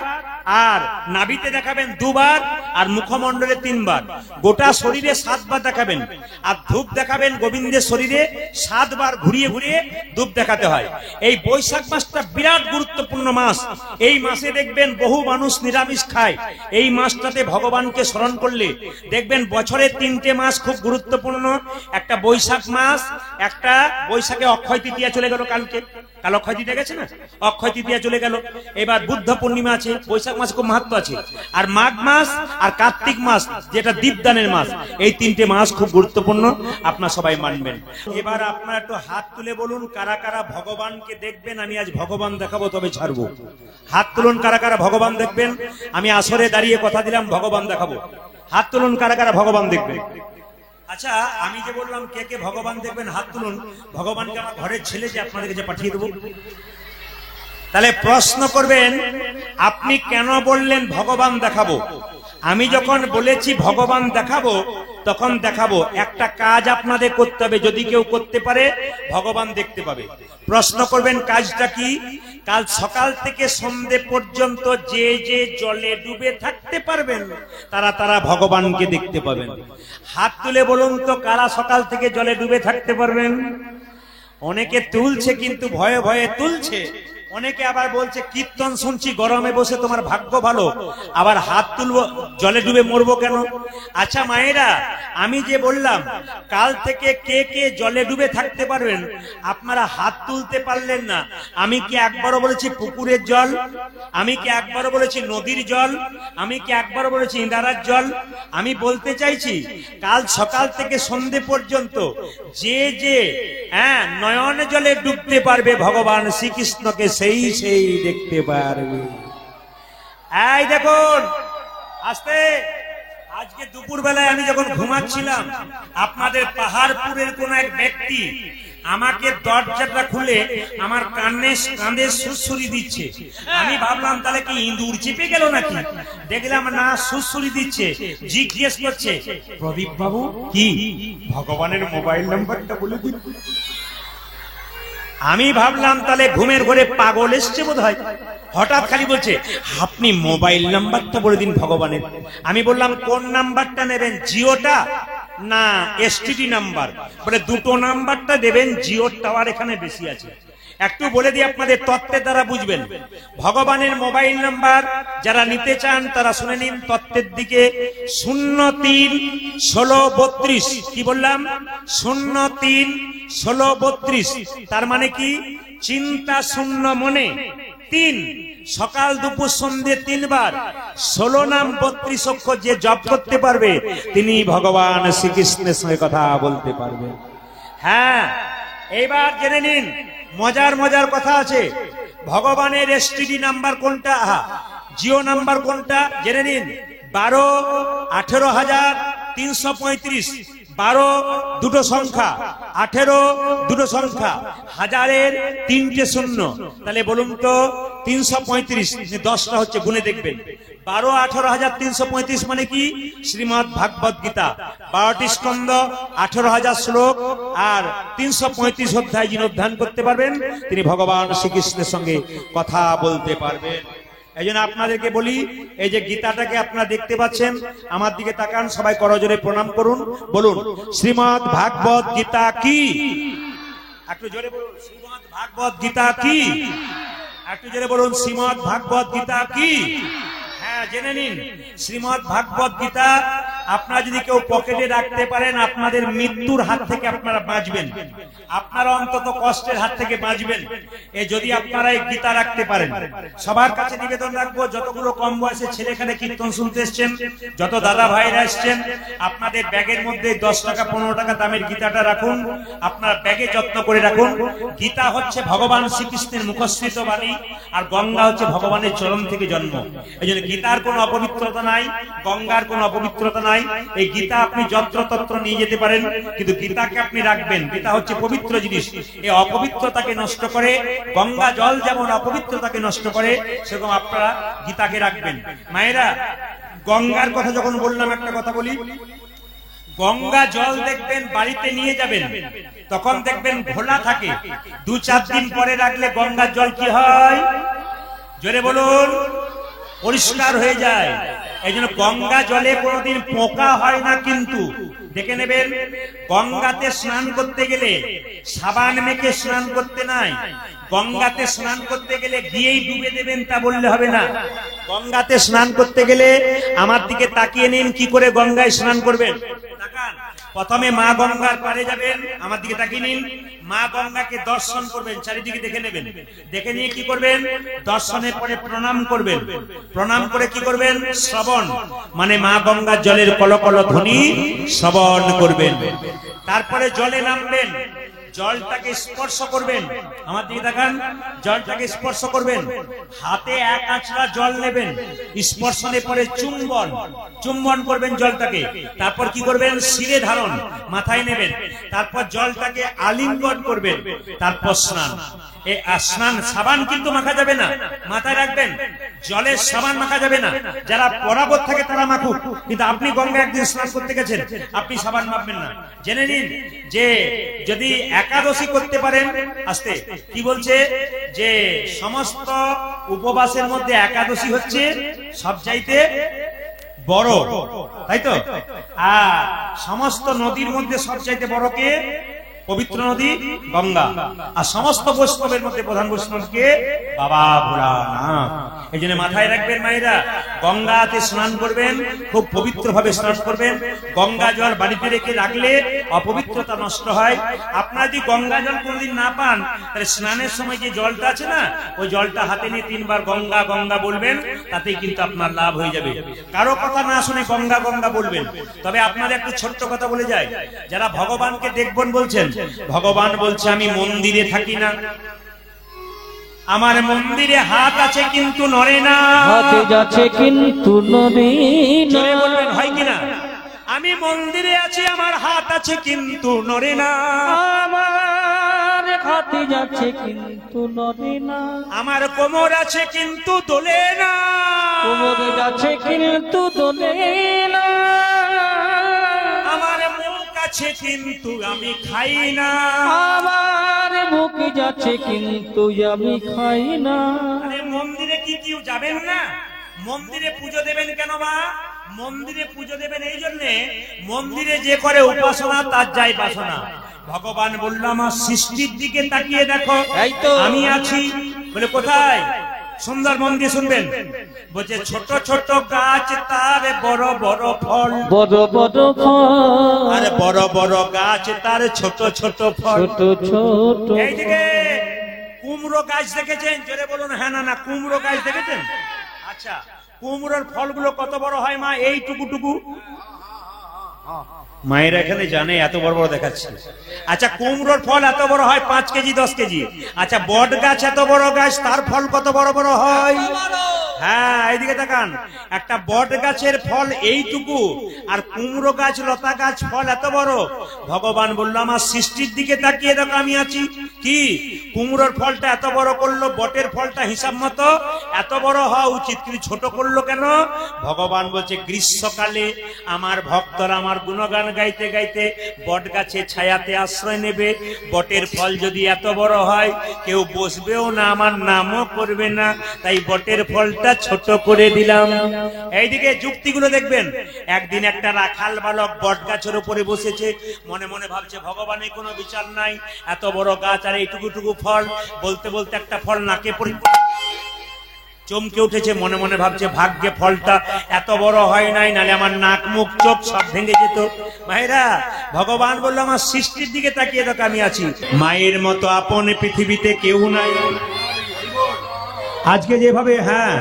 আর নাভিতে দেখাবেন 2 বার, আর মুখমণ্ডলে 3 বার। গোটা শরীরে 7 বার দেখাবেন, আর ধূপ দেখাবেন গোবিন্দের শরীরে 7 বার ঘুরিয়ে ঘুরিয়ে ধূপ দেখাতে হয়। এই বৈশাখ মাসটা বিরাট গুরুত্বপূর্ণ মাস। এই মাসে দেখবেন বহু মানুষ নিরামিষ খায়। এই মাসটাতে ভগবানকে স্মরণ করলে দেখবেন বছরের 3টে মাস খুব গুরুত্বপূর্ণ। একটা বৈশাখ মাস, একটা বৈশাখে অক্ষয় তৃতীয়া চলে গেল, কালকে, কাল অক্ষয় তৃতীয়া গেছে না, অক্ষয় তৃতীয়া চলে গেল। এবার বুদ্ধ পূর্ণিমা আছে। বৈশাখ মাসে খুব মাহাত্ম্য আছে। আর মাঘ মাস আর কার্তিক মাস যেটা দীপদানের মাস, এই 3টে মাস খুব গুরুত্বপূর্ণ, আপনারা সবাই মানবেন। এবার আপনারা একটু হাত তুলে বলুন কারা কারা ভগবানকে দেখবেন। আমি আজ ভগবান দেখাবো, তবে ছাড়বো। হাত তুলুন কারা কারা ভগবান দেখবেন। আমি আসরে দাঁড়িয়ে কথা দিলাম ভগবান দেখাবো। হাত তুলুন কারা কারা ভগবান দেখবেন। আচ্ছা, আমি যে বললাম কে কে ভগবান দেখবেন হাত তুলুন। ভগবানকে আমার ঘরের ছেলে যে আপনাদের কাছে পাঠিয়ে দেবো। তাহলে প্রশ্ন করবেন, আপনি কেন বললেন ভগবান দেখাবো? আমি যখন বলেছি ভগবান দেখাবো তখন দেখাবো। একটা কাজ আপনাদের করতে হবে, যদি কেউ করতে পারে ভগবান দেখতে পাবে। প্রশ্ন করবেন কাজটা কি? কাল সকাল থেকে সন্ধে পর্যন্ত যে যে জলে ডুবে থাকতে পারবেন তারা তারা ভগবানকে দেখতে পাবেন। হাত তুলে বলুন তো কারা সকাল থেকে জলে ডুবে থাকতে পারবেন? অনেকে তুলছে কিন্তু ভয়ে ভয়ে তুলছে, অনেকে আবার বলছে কীর্তন শুনছি গরমে বসে তোমার ভাগ্য ভালো, আবার হাত তুলবো জলে ডুবে মরবো কেন? আচ্ছা মায়েরা, আমি যে বললাম কাল থেকে কে কে জলে ডুবে থাকতে পারবেন, আপনারা হাত তুলতে পারলেন না। আমি কি একবারও বলেছি পুকুরের জল? আমি কি একবারও বলেছি নদীর জল? আমি কি একবারও বলেছি ইন্দারার জল? আমি বলতে চাইছি কাল সকাল থেকে সন্ধে পর্যন্ত যে যে নয়ন জলে ডুবতে পারবে ভগবান শ্রীকৃষ্ণকে সেই সেই দেখতে পারবে। এই দেখুন আস্তে, আজকে দুপুর বেলায় আমি যখন ঘুমাচ্ছিলাম আপনাদের পাহাড়পুরের কোন এক ব্যক্তি আমাকে দরজাটা খুলে আমার কাঁধে সুরসুরি দিচ্ছে। আমি ভাবলাম তাহলে কি ইঁদুর চেপে গেল নাকি, দেখলাম না সুরসুরি দিচ্ছে। জিজ্ঞেস করছে প্রদীপ বাবু কি ভগবানের মোবাইল নাম্বারটা বলে দিন। আমি ভাবলাম তাহলে ঘুমের ঘরে পাগল এসছে বোধ হয়, হঠাৎ খালি বলছে আপনি মোবাইল নাম্বারটা বলে দিন ভগবানের। আমি বললাম কোন নাম্বারটা নেবেন, জিওটা না এসটিডি নাম্বার? বলে দুটো নাম্বারটা দেবেন, জিওর টাওয়ার এখানে বেশি আছে। একটু বলে দিই আপনাদের তত্ত্বের দ্বারা বুঝবেন। ভগবানের মোবাইল নাম্বার যারা নিতে চান তারা শুনে নিন তত্ত্বের দিকে। 03-1632, কি বললাম? 03-1632, তার মানে কি চিন্তা শূন্য মনে 3, সকাল দুপুর সন্ধ্যে 3 বার 16 নাম 32 অক্ষর যে জপ করতে পারবে তিনি ভগবান শ্রীকৃষ্ণের সঙ্গে কথা বলতে পারবে। হ্যাঁ, এইবার জেনে নিন মজার মজার কথা আছে। ভগবানের এসটিডি নাম্বার কোনটা, জিও নাম্বার কোনটা জেনে নিন। 12-18,335, 12 দুটো সংখ্যা, 18 দুটো সংখ্যা, হাজারের 3টে শূন্য। তাহলে বলুন তো 335, 10টা হচ্ছে, গুনে দেখবেন। 12-18,335 মানে কি? শ্রীমদ ভাগবত গীতা 12টি স্কন্ধ, 18,000 শ্লোক আর 335 অধ্যায় যিনি অধ্যয়ন করতে পারবেন তিনি ভগবান শ্রীকৃষ্ণের সঙ্গে কথা বলতে পারবেন। এই জন্য আপনাদেরকে বলি, এই যে গীতাটাকে আপনারা দেখতে পাচ্ছেন, আমার দিকে তাকান, সবাই করজোরে প্রণাম করুন, বলুন শ্রীমদ ভাগবত গীতা কি। একটু জোরে বলুন শ্রীমদ ভাগবত গীতা কি। একটু জোরে বলুন শ্রীমদ ভাগবত গীতা কি। হ্যাঁ, জেনে নিন শ্রীমদ ভাগবত গীতা আপনারা যদি কেউ পকেটে রাখতে পারেন আপনাদের মৃত্যুর হাত থেকে আপনারা বাঁচবেন, আপনারা অন্তত কষ্টের হাত থেকে বাঁচবেন যদি আপনারা এই গীতা রাখতে পারেন। সবার কাছে নিবেদন রাখবো, যতগুলো কম বয়সে ছেলেখানে কীর্তন শুনতে এসছেন, যত দাদা ভাইরা এসছেন, আপনাদের ব্যাগের মধ্যে 10 টাকা 15 টাকা দামের গীতাটা রাখুন, আপনার ব্যাগে যত্ন করে রাখুন। গীতা হচ্ছে ভগবান শ্রীকৃষ্ণের মুখস্থিত বাণী, আর গঙ্গা হচ্ছে ভগবানের চরণ থেকে জন্ম। এই জন্য গীতার কোনো অপবিত্রতা নাই, গঙ্গার কোনো অপবিত্রতা নাই। এই গীতা আপনি যত্রতত্র নিয়ে যেতে পারেন, কিন্তু গীতাকে আপনি রাখবেন। গীতা হচ্ছে পবিত্র জিনিস, এই অপবিত্রতাকে নষ্ট করে। গঙ্গা জল যেমন অপবিত্রতাকে নষ্ট করে, সেরকম আপনারা গীতাকে রাখবেন। মায়েরা, গঙ্গার কথা যখন বললাম একটা কথা বলি, গঙ্গা জল দেখবেন বাড়িতে নিয়ে যাবেন, তখন দেখবেন ঘোলা থাকে। 2-4 দিন পরে রাখলে গঙ্গার জল কি হয়? জোরে বলুন, পরিষ্কার হয়ে যায়। এই জন্য গঙ্গা জলে কোনোদিন পোকা হয় না, কিন্তু দেখে নেবেন গঙ্গাতে স্নান করতে গেলে সাবান মেখে স্নান করতে নাই। গঙ্গাতে স্নান করতে গেলে গিয়েই ডুবে দেবেন তা বললে হবে না। গঙ্গাতে স্নান করতে গেলে আমার দিকে তাকিয়ে নিন কি করে গঙ্গায় স্নান করবেন। প্রথমে মা গঙ্গার পারে যাবেন, আমার দিকে তাকিয়ে নিন, মা গঙ্গাকে দর্শন করবেন, চারিদিকে দেখে নেবেন। দেখে নিয়ে কি করবেন? দর্শনের পরে প্রণাম করবেন। প্রণাম করে কি করবেন? শ্রবণ, মানে মা গঙ্গার জলের কলকল ধ্বনি শ্রবণ করবেন। তারপরে জলে নামবেন, জলটাকে স্পর্শ করবেন, আমার দিকে তাকান, জলটাকে স্পর্শ করবেন। হাতে 1 আঁচড়া জল নেবেন, স্পর্শনের পরে চুম্বন করবেন জলটাকে। তারপর কি করবেন? শিরে ধারণ, মাথায় নেবেন। তারপর জলটাকে আলিঙ্গন করবেন, তারপর স্নান। স্নান সাবান কিন্তু মাখা যাবে না, মাথায় রাখবেন। জলে সাবান মাখা যাবে না, যারা বরাবর থাকে তারা মাখুক, কিন্তু আপনি গঙ্গা একদিন স্নান করতে গেছেন, আপনি সাবান মাখবেন না। জেনে নিন যে যদি একাদশী করতে পারেন, আস্তে কি বলছে যে সমস্ত উপবাসের মধ্যে একাদশী হচ্ছে সবচাইতে বড়, তাই তো? আর সমস্ত নদীর মধ্যে সবচাইতে বড় কে? পবিত্র নদী গঙ্গা। আর সমস্ত বৈষ্ণবের মধ্যে প্রধান বৈষ্ণবকে বাবা ভোলানাথ। এই জন্য মাথায় রাখবেন মায়েরা, গঙ্গাতে স্নান করবেন, খুব পবিত্র ভাবে স্নান করবেন। গঙ্গা জল বাড়িতে রেখে রাখলে অপবিত্রতা নষ্ট হয়। আপনারা যদি গঙ্গা জল কোনদিন না পান, তাহলে স্নানের সময় যে জলটা আছে না, ওই জলটা হাতে নিয়ে 3 বার গঙ্গা গঙ্গা বলবেন, তাতেই কিন্তু আপনার লাভ হয়ে যাবে। কারো কথা না শুনে গঙ্গা গঙ্গা বলবেন। তবে আপনাদের একটু ছোট্ট কথা বলে যায়, যারা ভগবানকে দেখবেন বলছেন, ভগবান বলছে আমি মন্দিরে থাকি না, আমার মন্দিরে হাত আছে কিন্তু নড়ে না, হাতে যাচ্ছে কিন্তু নড়ে না। বলবেন হয় কিনা? আমি মন্দিরে আছি, আমার হাত আছে কিন্তু নড়ে না, আমার হাতে যাচ্ছে কিন্তু নড়ে না, আমার কোমর আছে কিন্তু দোলে না, কোমরে যাচ্ছে কিন্তু দোলে না, আমার মুখ আছে কিন্তু আমি খাই না, আমার মুখে যাচ্ছে কিন্তু আমি খাই না। আরে মন্দিরে কি কেউ যাবেন না? মন্দিরে পুজো দেবেন কেন মা? মন্দিরে পুজো দেবেন এই জন্যে, মন্দিরে যে করে উপাসনা তার যায় বাসনা। ভগবান বলল আমার সৃষ্টির দিকে তাকিয়ে দেখো, তাই তো আমি আছি। বলে কোথায়? সুন্দর মন দিয়ে শুনবেন, বলছে ছোট ছোট গাছ তার বড় বড় ফল, বড় বড় ফল, আরে বড় বড় গাছ তার ছোট ছোট ফল। ছোট ছোট এইদিকে কুমড়ো গাছ দেখেছেন? জোরে বলুন হ্যাঁ না না। কুমড়ো গাছ দেখেছেন? আচ্ছা, কুমড়োর ফলগুলো কত বড় হয় মা? এইটুকু টুকু। মায়েরা এখানে জানে, এত বড় বড় দেখাচ্ছে। আচ্ছা, কুমড়োর ফল এত বড় হয় 5 কেজি 10 কেজি। আচ্ছা, বট গাছ এত বড় গাছ, তার ফল কত বড় বড় হয়? হ্যাঁ, এইদিকে তাকান, একটা বট গাছের ফল এইটুকু, আর কুমড়ো গাছ লতা গাছ ফল এত বড়। ভগবান বলল আমার সৃষ্টির দিকে তাকিয়ে দেখো আমি আছি। কি কুমড়োর ফলটা এত বড় করলো, বটের ফলটা হিসাব মতো এত বড় হওয়া উচিত, কিন্তু ছোট করলো কেন? ভগবান বলছে গ্রীষ্মকালে আমার ভক্তরা আমার গুণগান গাইতে গাইতে বট গাছে ছায়াতে আশ্রয় নেবে। বটের ফল যদি এত বড় হয়, কেউ বসবেও না, আমার নামও করবে না, তাই বটের ফলটা ছোট করে দিলাম। এইদিকে যুক্তিগুলো দেখবেন। একদিন একটা রাখাল বালক বট গাছের উপরে বসেছে, মনে মনে ভাবছে ভগবানের কোনো বিচার নাই, এত বড় গাছ আর এইটুকু টুকু ফল। বলতে বলতে একটা ফল নাকে পড়ে চমকে উঠেছে, মনে মনে ভাবছে ভাগ্যে ফলটা এত বড় হয় নাই, নালে আমার নাক মুখ চোখ সব ভেঙে যেত। মায়েরা, ভগবান বলল আমার সৃষ্টির দিকে তাকিয়ে দেখো আমি আছি। মায়ের মতো আপন পৃথিবীতে কেউ নাই। আজকে যেভাবে, হ্যাঁ,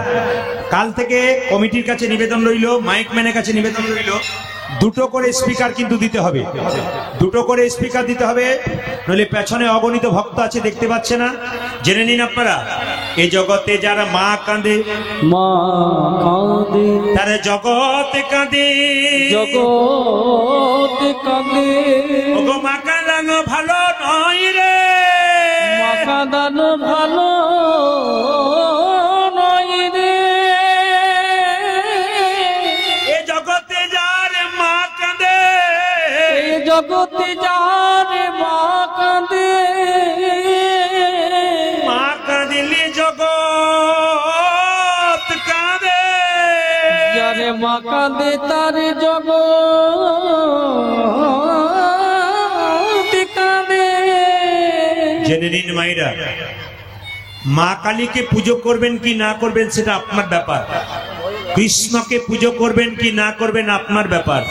কাল থেকে কমিটির কাছে নিবেদন রইল, মাইক ম্যানের কাছে নিবেদন রইল, 2টো করে স্পিকার কিন্তু দিতে হবে, 2টো করে স্পিকার দিতে হবে, নইলে পেছনে অগণিত ভক্ত আছে, দেখতে পাচ্ছে না। জেনে নিন আপনারা, এই জগতে যারা মা কাঁদে, মা কাঁদে, তারা জগতে কাঁদে, জগৎ কাঁদে, ওগো মা কাঁদানো ভালো নয় রে, মা কাঁদানো ভালো নয় রে, এ জগতে যার মা কাঁদে, এই জগতে যার মা কাঁদে, মা কাঁদিলে জগৎ কাঁদে, যারে মা কাঁদে তার জগৎ কাঁদে। জেনে নিন মায়েরা, মা কালীকে পুজো করবেন কি না করবেন সেটা আপনার ব্যাপার, কৃষ্ণকে পুজো করবেন কি না করবেন আপনার ব্যাপার,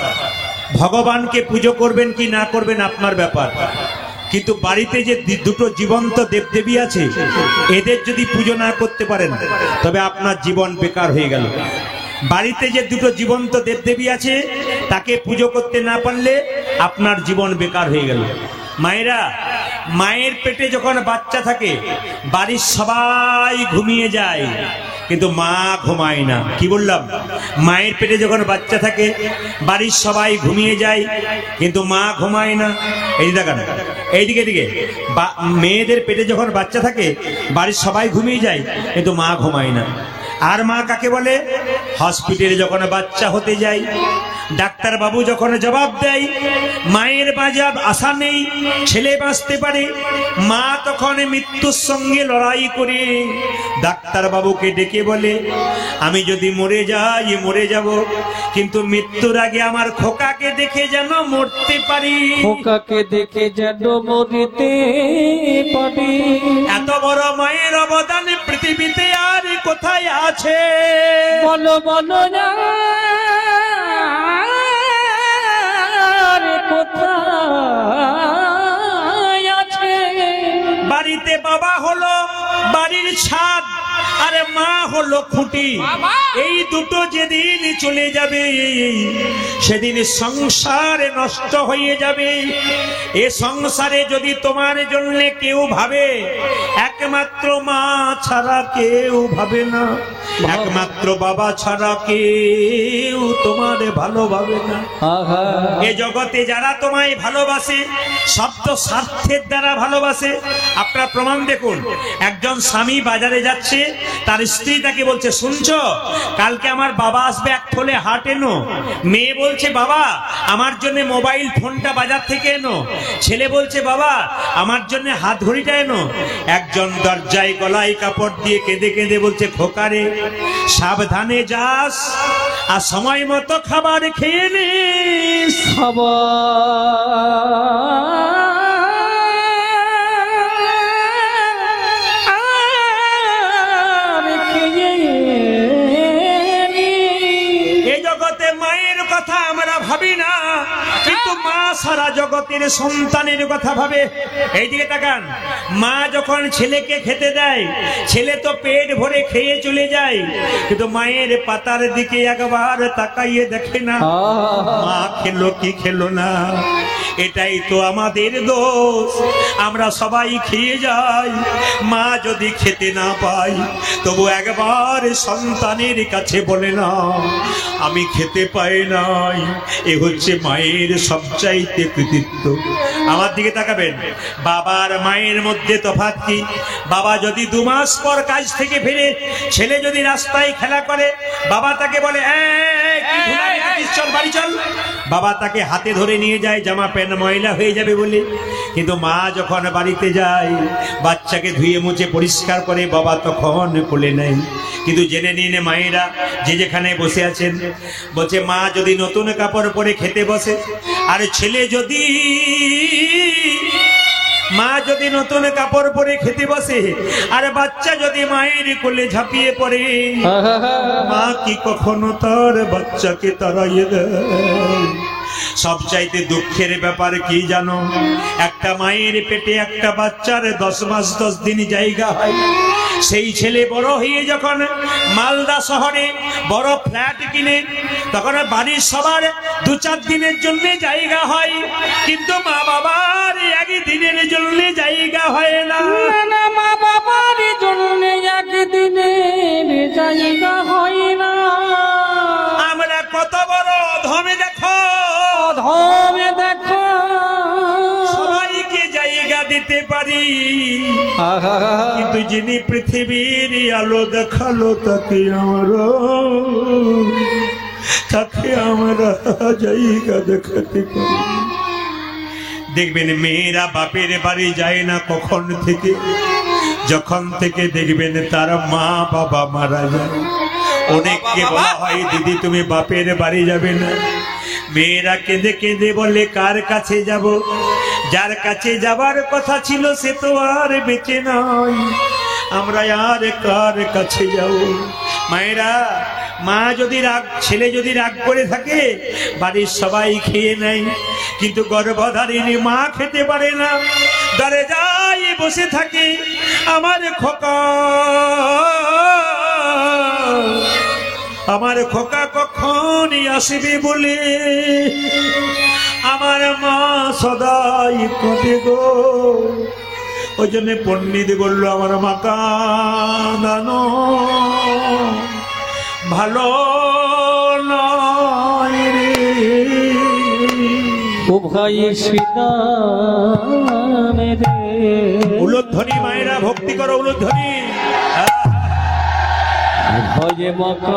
ভগবানকে পুজো করবেন কি না করবেন আপনার ব্যাপার। কিন্তু বাড়িতে যে 2টো জীবন্ত দেবদেবী আছে, এদের যদি পুজো না করতে পারেন, তবে আপনার জীবন বেকার হয়ে গেল। বাড়িতে যে 2টো জীবন্ত দেবদেবী আছে, তাকে পুজো করতে না পারলে আপনার জীবন বেকার হয়ে গেল। মায়েরা, মায়ের পেটে যখন বাচ্চা থাকে, বাড়ির সবাই ঘুমিয়ে যায়, কিন্তু মা ঘুমায় না। কি বললাম? মায়ের পেটে যখন বাচ্চা থাকে, বাড়ির সবাই ঘুমিয়ে যায়, কিন্তু মা ঘুমায় না। এই দেখেন, এইদিকে দিকে মেয়েদের পেটে যখন বাচ্চা থাকে, বাড়ির সবাই ঘুমিয়ে যায়, কিন্তু মা ঘুমায় না। আর মা কাকে বলে? হসপিটালে যখন বাচ্চা হতে যায়, ডাক্তার বাবু যখন জবাব দেয় মায়ের বাজার আশা নেই, ছেলে বাঁচতে পারে, মা তখন মৃত্যুর সঙ্গে লড়াই করে ডাক্তার বাবুকে ডেকে বলে, আমি যদি মরে যাই মরে যাব, কিন্তু মৃত্যুর আগে আমার খোকাকে দেখে যেন মরতে পারি। খোকাকে দেখে যেন মরতে পারি। এত বড় মায়ের অবদান পৃথিবীতে আর কোথায় আছে? বলো বলো না কোথায় আছে? বাড়িতে বাবা হলো বাড়ির ছাদ, আরে মা হলো খুঁটি। এই দুটো যেদিন চলে যাবে সেদিন সংসার নষ্ট হয়ে যাবে। এ সংসারে যদি তোমার জন্য কেউ ভাবে, একমাত্র মা ছাড়া কেউ ভাবে না, একমাত্র বাবা ছাড়া কেউ তোমার ভালোভাবে না। এ জগতে যারা তোমায় ভালোবাসে সব তো স্বার্থের দ্বারা ভালোবাসে। আপনার প্রমাণ দেখুন, একজন স্বামী বাজারে যাচ্ছে, তার স্ত্রী তাকে বলছে, শুনছো কালকে আমার বাবা আসবে, এক থলে হাট এনো। মেয়ে বলছে, বাবা আমার জন্য মোবাইল ফোনটা বাজার থেকে এনো। ছেলে বলছে, বাবা আমার জন্য হাত ঘড়িটা এনো। একজন দরজায় গলায় কাপড় দিয়ে কেঁদে কেঁদে বলছে, খোকারে সাবধানে যাস আর সময় মতো খাবার খেয়ে নিস। ভাবি না, কিন্তু মা সারা জগতের সন্তানের কথা ভাবে। এইদিকে তাকান, মা যখন ছেলেকে খেতে দেয়, ছেলে তো পেট ভরে খেয়ে চলে যায়, কিন্তু মায়ের পাতার দিকে একবার তাকাইয়ে দেখে না মা খেলো কি খেলো না। এটাই তো আমাদের দোষ, আমরা সবাই খেয়ে যাই। মা যদি খেতে না পাই তবু একবার সন্তানের কাছে বলে না আমি খেতে পাই নাই। এ হচ্ছে মায়ের সবচাইতে কৃতিত্ব। আমার দিকে তাকাবেন, বাবার মায়ের মধ্যে তফাৎ কি? বাবা যদি 2 মাস পর কাজ থেকে ফিরে, ছেলে যদি রাস্তায় খেলা করে, বাবা তাকে বলে, চল বাড়ি চল। বাবা তাকে হাতে ধরে নিয়ে যায় জামা প্যান্ট ময়লা হয়ে যাবে বলে। কিন্তু মা যখন বাড়িতে যায়, বাচ্চাকে ধুয়ে মুছে পরিষ্কার করে বাবা তখন কোলে নেয়। কিন্তু জেনে নিন মায়েরা যে যেখানে বসে আছেন, বলছে মা যদি নতুন কাপড় পরে খেতে বসে, আর ছেলে যদি মা যদি নতুন কাপড় পরে খেতে বসে, আর বাচ্চা যদি মায়ের কোলে ঝাঁপিয়ে পড়ে, মা কি কখনো তার বাচ্চাকে তাড়াইয়ে দেয়? সবচাইতে দুঃখের ব্যাপার কি জানো? একটা মায়ের পেটে একটা বাচ্চার 10 মাস 10 দিন জায়গা হয়। সেই ছেলে বড় হয়ে যখন মালদা শহরে বড় ফ্ল্যাট কিনে, তখন বাড়ির সবার 2-4 দিনের জন্য জায়গা হয়, কিন্তু মা বাবার একদিনের জন্য জায়গা হয় না। মা বাবার জন্য একদিনের জায়গা হয় না। আমরা কত বড় ধমে দেখো, ধমে দেখো, সবাইকে জায়গা দিতে পারি, কিন্তু যিনি পৃথিবীর আলো দেখালো তাকে আমরা জায়গা দেখাতে পারি। দেখবেন মেয়েরা বাপের বাড়ি যায় না কখন থেকে? যখন থেকে দেখবেন তার মা বাবা মারা যায়। অনেককে বলা হয়, দিদি তুমি বাপের বাড়ি যাবে না। মেয়েরা কেঁদে কেঁদে বলে, কার কাছে যাব? যার কাছে যাবার কথা ছিল সে তো আর বেঁচে নাই, আমরা আর কার কাছে যাব? মায়েরা, মা যদি ছেলে যদি রাগ করে থাকে, বাড়ির সবাই খেয়ে নেয়, কিন্তু গর্ভধারিণী মা খেতে পারে না, দরে যাই বসে থাকে। আমার খোকা, আমার খোকা কখন আসবে বলে আমার মা সদাই কাঁদে গো। ওই জন্য পণ্ডিত বলল, আমার মা কাঁদানো ভালো নয় রে। ও ভাই শ্রীরামে রে। উলুধ্বনি মায়েরা ভক্তি করো, উলুধ্বনি। ভজে মকাদানো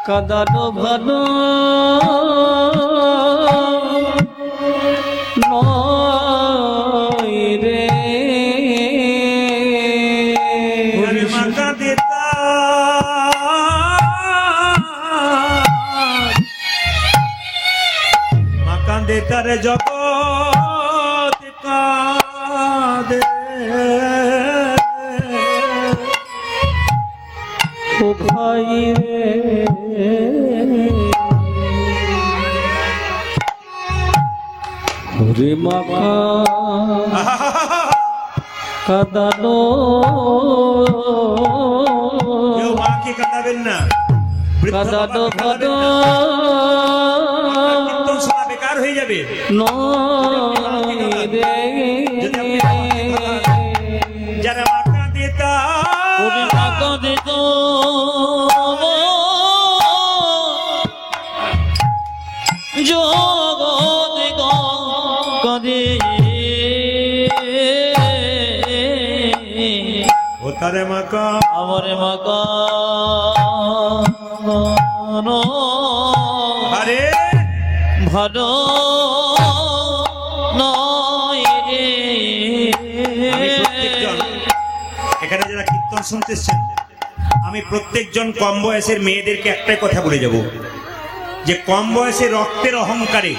কাদানো ভালো নয় রে মাকা দেতা মাকা দেতারে জগৎ কাঁদে ও ভাই রে ওরে মাকা কাদানো কেউ মাকে কাঁদাবেন না। কাদানো ভালো কীর্তন শোনা বেকার হয়ে যাবে। নয় রে যারা মাকা দেতা ওরে মাকা দিত জগৎ কাঁদে ও তারে মাকা আমার মাকা আরে ভালো নয় রে আমি প্রত্যেকজন এখানে যারা কীর্তন শুনতেছেন আমি প্রত্যেকজন কম বয়সের মেয়েদেরকে একটাই কথা বলে যাব যে কম বয়সে রক্তের অহংকারে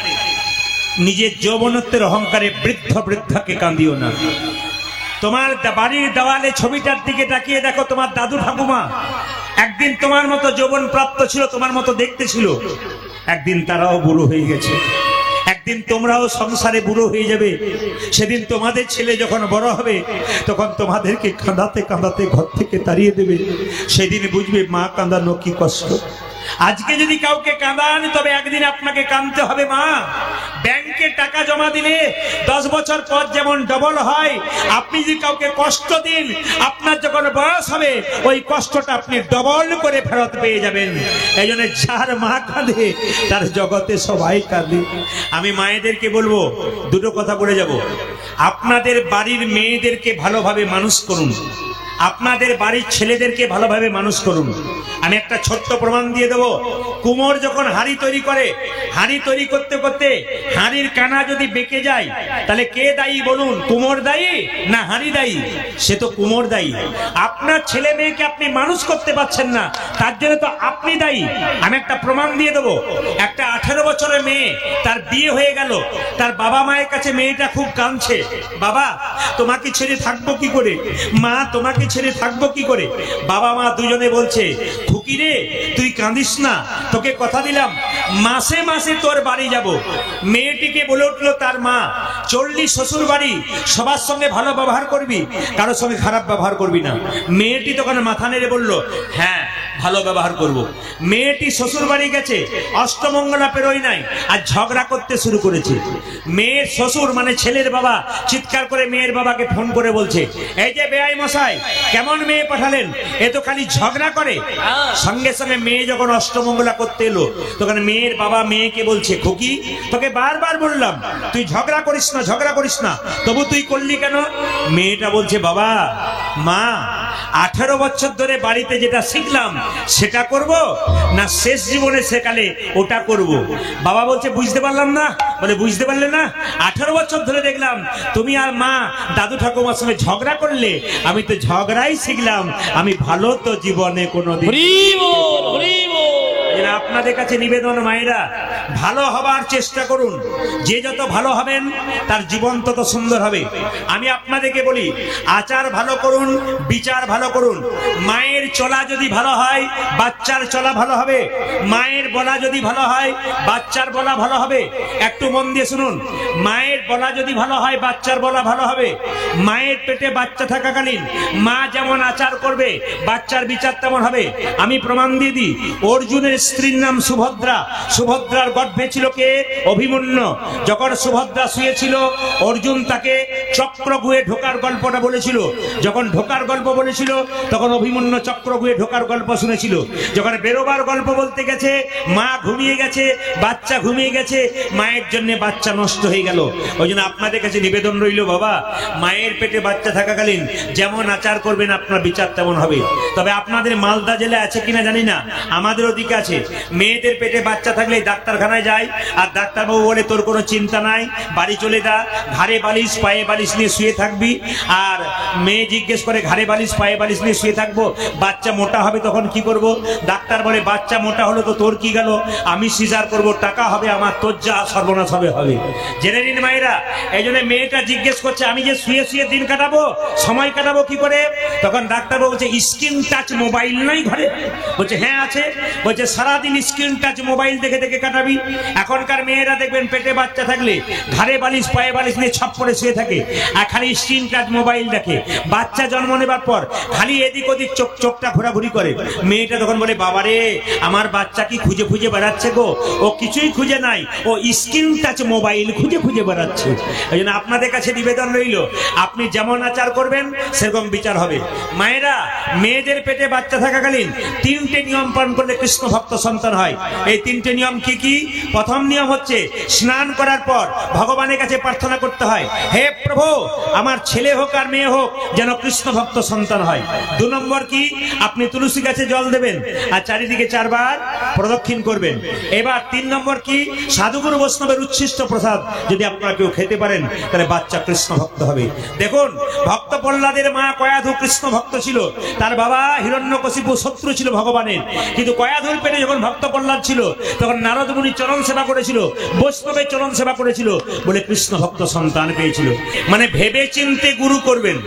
নিজের যৌবনত্বের অহংকারে বৃদ্ধ বৃদ্ধাকে কাঁদিও না। তোমার বাড়ির দেওয়ালে ছবিটার দিকে তাকিয়ে দেখো, তোমার দাদু ঠাকুমা একদিন তোমার মতো যৌবন প্রাপ্ত ছিল, তোমার মতো দেখতে ছিল, একদিন তারাও বুড়ো হয়ে গেছে, একদিন তোমরাও সংসারে বুড়ো হয়ে যাবে। সেদিন তোমাদের ছেলে যখন বড় হবে তখন তোমাদেরকে কাঁদাতে কাঁদাতে ঘর থেকে তাড়িয়ে দেবে। সেদিন বুঝবে মা কাঁদানো কি কষ্ট। আজকে যদি কাউকে কাঁদান তবে একদিন আপনাকে কাঁদতে হবে। মা ব্যাংকে টাকা জমা দিলে 10 বছর পর যেমন ডবল হয়, আপনি যদি কাউকে কষ্ট দিন আপনার যখন বয়স হবে ওই কষ্টটা আপনি ডবল করে ফেরত পেয়ে যাবেন। এই জন্য যার মা কাঁদে তার জগতে সবাই কাঁদে। আমি মায়েদেরকে বলবো দুটো কথা বলে যাব। আপনাদের বাড়ির মেয়েদেরকে ভালোভাবে মানুষ করুন, আপনাদের বাড়ির ছেলেদেরকে ভালোভাবে মানুষ করুন। আমি একটা ছোট্ট প্রমাণ দিয়ে দেবো। কুমোর যখন হাঁড়ি তৈরি করে, হাঁড়ি তৈরি করতে করতে হাঁড়ির কানা যদি বেঁকে যায় তাহলে কে দায়ী বলুন? কুমোর দায়ী না হাঁড়ি দায়ী? সে তো কুমোর দায়ী। আপনার ছেলে মেয়েকে আপনি মানুষ করতে পারছেন না, তার জন্য তো আপনি দায়ী। আমি একটা প্রমাণ দিয়ে দেবো। একটা 18 বছরের মেয়ে, তার বিয়ে হয়ে গেল, তার বাবা মায়ের কাছে মেয়েটা খুব কাঁদছে, বাবা তোমাকে ছেড়ে থাকবো কি করে, মা তোমাকে ছেড়ে থাকবো কি করে। বাবা মা দুজনে বলছে, খুকি রে তুই কাঁদিস না, তোকে কথা দিলাম মাসে মাসে তোর বাড়ি যাব। মেয়েটিকে বলে উঠলো তার মা, 40 শ্বশুর বাড়ি, সবার সঙ্গে ভালো ব্যবহার করবি, কারোর সঙ্গে খারাপ ব্যবহার করবি না। মেয়েটি তখন মাথা নেড়ে বলল, হ্যাঁ ভালো ব্যবহার করব। মেয়েটি শ্বশুর বাড়ি গেছে, অষ্টমঙ্গলা পেরোয় নাই, আর ঝগড়া করতে শুরু করেছে। মেয়ের শ্বশুর মানে ছেলের বাবা চিৎকার করে মেয়ের বাবাকে ফোন করে বলছে, এই যে বেআই মশাই কেমন মেয়ে পাঠালেন, এ তো খালি ঝগড়া করে। সঙ্গে সঙ্গে মেয়ে যখন অষ্টমঙ্গলা করতে এলো তখন মেয়ের বাবা মেয়েকে বলছে, খুকি তোকে বারবার বললাম তুই ঝগড়া করিস না, ঝগড়া করিস না, তবু তুই করলি কেন? মেয়েটা বলছে, বাবা মা 18 বছর ধরে বাড়িতে যেটা শিখলাম সেটা করব না শেষ জীবনে সেকালে ওটা করব। বাবা বলছে, বুঝতে পারলাম না। বলে, বুঝতে পারলে না? 18 বছর ধরে দেখলাম তুমি আর মা দাদু ঠাকুমার সঙ্গে ঝগড়া করলে, আমি তো ঝগড়াই শিখলাম, আমি ভালো তো জীবনে কোনোদিন। আপনাদের কাছে নিবেদন, মায়েরা ভালো হবার চেষ্টা করুন। যে যত ভালো হবেন তার জীবন তত সুন্দর হবে। আমি আপনাদেরকে বলি, আচার ভালো করুন, বিচার ভালো করুন। মায়ের চলা যদি ভালো হয় বাচ্চার চলা ভালো হবে, মায়ের বলা যদি ভালো হয় বাচ্চার বলা ভালো হবে। একটু মন দিয়ে শুনুন, মায়ের বলা যদি ভালো হয় বাচ্চার বলা ভালো হবে। মায়ের পেটে বাচ্চা থাকাকালীন মা যেমন আচার করবে বাচ্চার বিচার তেমন হবে। আমি প্রমাণ দিয়ে দিই, অর্জুনের স্ত্রীর নাম সুভদ্রা, সুভদ্রার গর্ভে ছিল কে? অভিমন্যু। যখন সুভদ্রা শুয়েছিল অর্জুন তাকে চক্রগুহে ঢোকার গল্পটা বলেছিল। যখন ঢোকার গল্প বলেছিল তখন অভিমন্যু চক্রগুহে ঢোকার গল্প শুনেছিল। যখন বেরোবার গল্প বলতে গেছে মা ঘুমিয়ে গেছে, বাচ্চা ঘুমিয়ে গেছে, মায়ের জন্য বাচ্চা নষ্ট হয়ে গেল। ওই জন্য আপনাদের কাছে নিবেদন রইল বাবা, মায়ের পেটে বাচ্চা থাকাকালীন যেমন আচার করবেন আপনার বিচার তেমন হবে। তবে আপনাদের মালদা জেলায় আছে কিনা জানি না, আমাদের ওদিকে আছে। মেয়েদের পেটে বাচ্চা থাকলে ডাক্তারখানায় যায়, আর ডাক্তারবাবু বলে তোর কোনো চিন্তা নাই, বাড়ি চলে যা, ঘাড়ে বালিশ পায়ে বালিশ নিয়ে শুয়ে থাকবি। আর মেয়ে জিজ্ঞেস করে ঘাড়ে বালিশ পায়ে বালিশ নিয়ে শুয়ে থাকবো, বাচ্চা মোটা হবে তখন কি করব? ডাক্তার বলে বাচ্চা মোটা হলো তো তোর কি গেল, আমি সিজার করব, টাকা হবে আমার, তোর যা সর্বনাশ হবে হবে। জেনে নিন মায়েরা, এই জন্য মেয়েটা জিজ্ঞেস করছে আমি যে শুয়ে শুয়ে দিন কাটাবো, সময় কাটাবো কি করে? তখন ডাক্তারবাবু বলছে স্ক্রিন টাচ মোবাইল নাই ঘরে? বলছে হ্যাঁ আছে। বলছে সারাদিন স্ক্রিন টাচ মোবাইল দেখে দেখে কাটাবি। এখনকার মেয়েরা দেখবেন পেটে বাচ্চা থাকলে ঘাড়ে বালিশ পায়ে বালিশ নিয়ে ছপ করে শুয়ে থাকে, আর খালি স্ক্রিন টাচ মোবাইল দেখে। বাচ্চা জন্ম নেবার পর খালি এদিক ওদিক চোখটা ঘোরাঘুরি করে। মেয়েটা তখন বলে বাবারে আমার বাচ্চা কি খুঁজে খুঁজে বেড়াচ্ছে গো? ও কিছুই খুঁজে নাই, ও স্ক্রিন টাচ মোবাইল খুঁজে খুঁজে বেড়াচ্ছে। এই জন্য আপনাদের কাছে নিবেদন রইল, আপনি যেমন আচার করবেন সেরকম বিচার হবে। মায়েরা, মেয়েদের পেটে বাচ্চা থাকাকালীন 3টে নিয়ম পালন করলে কৃষ্ণ ভক্ত সন্তান হয়। এই 3টে নিয়ম কি কি? প্রথম নিয়ম হচ্ছে স্নান করার পর ভগবানের কাছে প্রার্থনা করতে হয়, হে প্রভু আমার ছেলে হোক আর মেয়ে হোক যেন কৃষ্ণ ভক্ত সন্তান হয়। 2 নম্বর কি? আপনি তুলসী গাছে জল দেবেন আর চারিদিকে 4 বার প্রদক্ষিণ করবেন। এবার 3 নম্বর কি? সাধুগুরু বৈষ্ণবের উচ্ছিষ্ট প্রসাদ যদি আপনারা কেউ খেতে পারেন তাহলে বাচ্চা কৃষ্ণ ভক্ত হবে। দেখুন, ভক্ত প্রহ্লাদের মা কয়াধু কৃষ্ণ ভক্ত ছিল, তার বাবা হিরণ্যকশিপু শত্রু ছিল ভগবানের। কিন্তু কয়াধুর পেটে যখন ভক্ত প্রহ্লাদ ছিল তখন নারদ মুনি চরণ সেবা করেছিল, বৈষ্ণবের চরণ সেবা করেছিল বলে কৃষ্ণ ভক্ত সন্তান পেয়েছিল। মানে ভেবে চিনতে গুরু করবেন।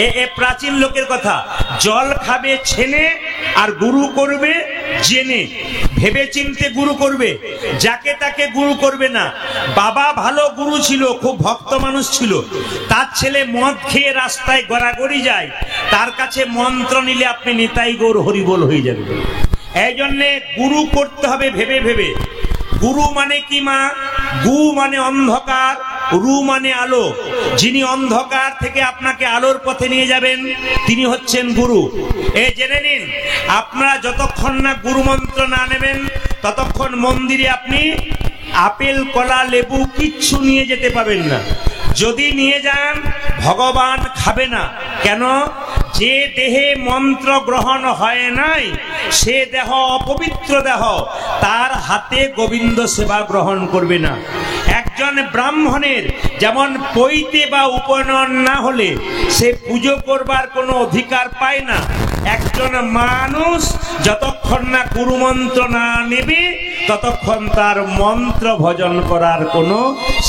এ প্রাচীন লোকের কথা, জল খাবে ছেনে আর গুরু করবে জেনে। ভেবে চিনতে গুরু করবে, যাকে তাকে গুরু করবে না। বাবা ভালো গুরু ছিল, খুব ভক্ত মানুষ ছিল, তার ছেলে মদ খেয়ে রাস্তায় গড়াগড়ি যায়, তার কাছে মন্ত্র নিলে আপনি নিতাই গৌর হরিবোল হয়ে যাবে। এই জন্যে গুরু করতে হবে ভেবে ভেবে। গুরু মানে কি মা? গু মানে অন্ধকার, রু মানে আলো। যিনি অন্ধকার থেকে আপনাকে আলোর পথে নিয়ে যাবেন তিনি হচ্ছেন গুরু। এই জেনে নিন, আপনারা যতক্ষণ না গুরু মন্ত্র না নেবেন ততক্ষণ মন্দিরে আপনি আপেল কলা লেবু কিচ্ছু নিয়ে যেতে পাবেন না। যদি নিয়ে যান ভগবান খাবে না। কেন? যে দেহে মন্ত্র গ্রহণ হয় নাই সে দেহ অপবিত্র দেহ, তার হাতে গোবিন্দ সেবা গ্রহণ করবে না। একজন ব্রাহ্মণের যেমন পৈতে বা উপনয়ন না হলে সে পুজো করবার কোনো অধিকার পায় না, একজন মানুষ যতক্ষণ না গুরু মন্ত্র না নেবে ততক্ষণ তার মন্ত্র ভজন করার কোনো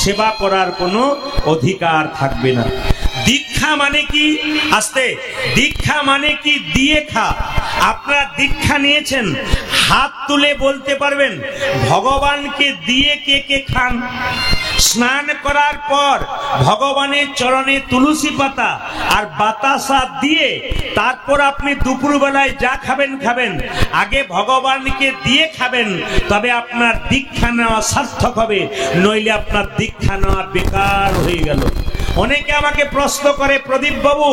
সেবা করার কোনো অধিকার থাকবে না। দীক্ষা মানে কি? আস্তে, দীক্ষা মানে কি? দিয়ে খা। আপনারা দীক্ষা নিয়েছেন, হাত তুলে বলতে পারবেন ভগবানকে দিয়ে কে কে খান? স্নান করার পর ভগবানের চরণে তুলসী পাতা আর বাতাসা দিয়ে তারপর আপনি দুপুরবেলায় যা খাবেন খাবেন, আগে ভগবানকে দিয়ে খাবেন, তবে আপনার দীক্ষা নেওয়া সার্থক হবে, নইলে আপনার দীক্ষা নেওয়া বেকার হয়ে গেল। অনেকে আমাকে প্রশ্ন করে, প্রদীপ বাবু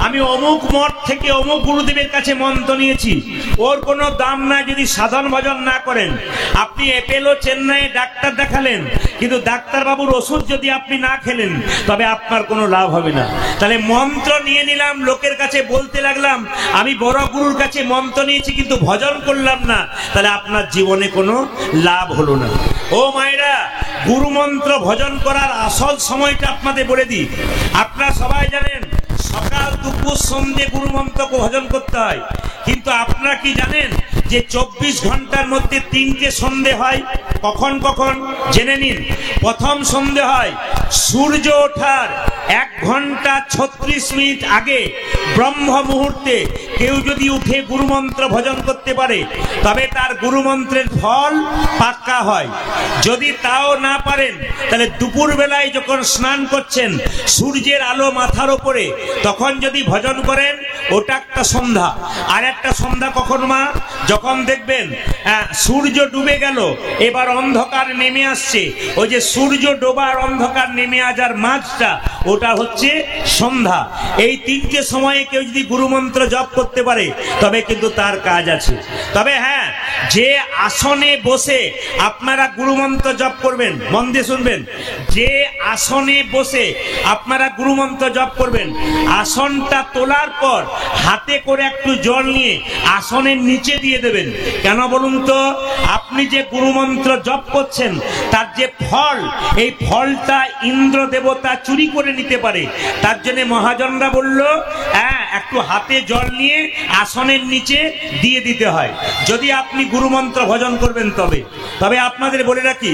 আমি অমুক মঠ থেকে অমুক গুরুদেবের কাছে মন্ত্র নিয়েছি, ওর কোনো দাম নাই যদি সাধন ভজন না করেন। আপনি এপেলো চেন্নাইয়ে ডাক্তার দেখালেন, কিন্তু ডাক্তার বাবুর ওষুধ যদি আপনি না খেলেন তবে আপনার কোনো লাভ হবে না। তাহলে মন্ত্র নিয়ে নিলাম, লোকের কাছে বলতে লাগলাম আমি বড় গুরুর কাছে মন্ত্র নিয়েছি কিন্তু ভজন করলাম না, তাহলে আপনার জীবনে কোনো লাভ হলো না। ও মায়েরা, গুরু মন্ত্র ভজন করার আসল সময়টা আপনাদের বলে দিই। আপনারা সবাই জানেন সকাল দুপুর সন্ধ্যে গুরু মন্ত্র ভজন করতে হয়, কিন্তু আপনারা কি জানেন যে 24 ঘন্টার মধ্যে 3টে সন্ধে হয়? কখন কখন জেনে নিন। প্রথম সন্ধে হয় সূর্য ওঠার 1 ঘন্টা 36 মিনিট আগে, ব্রহ্ম মুহূর্তে কেউ যদি উঠে গুরুমন্ত্র ভজন করতে পারে তবে তার গুরুমন্ত্রের ফল পাক্কা হয়। যদি তাও না পারেন তাহলে দুপুর বেলায় যখন স্নান করছেন সূর্যের আলো মাথার উপরে, তখন যদি ভজন করেন ওটা একটা সন্ধ্যা। আর একটা সন্ধ্যা কখন মা? যখন দেখবেন সূর্য ডুবে গেল, এবার অন্ধকার নেমে আসছে, ওই যে সূর্য ডোবার অন্ধকার নেমে আসার মাঝটা ওটা হচ্ছে সন্ধ্যা। এই 3টে সময়ে কেউ যদি গুরুমন্ত্র জপ করতে পারে তবে কিন্তু তার কাজ আছে। তবে হ্যাঁ, যে আসনে বসে আপনারা গুরুমন্ত্র জপ করবেন, মন দিয়ে শুনবেন, যে আসনে বসে আপনারা গুরুমন্ত্র জপ করবেন, আসনটা তোলার পর হাতে করে একটু জল নিয়ে আসনের নিচে দিয়ে দেবেন। কেন বলুন তো? আপনি যে গুরুমন্ত্র জপ করছেন তার যে ফল, এই ফলটা ইন্দ্র দেবতা চুরি করে নিতে পারে। তার জন্য মহাজনরা বলল, হ্যাঁ, একটু হাতে জল নিয়ে আসনের নিচে দিয়ে দিতে হয় যদি আপনি গুরুমন্ত্র ভজন করবেন। তবে আপনাদের বলে রাখি,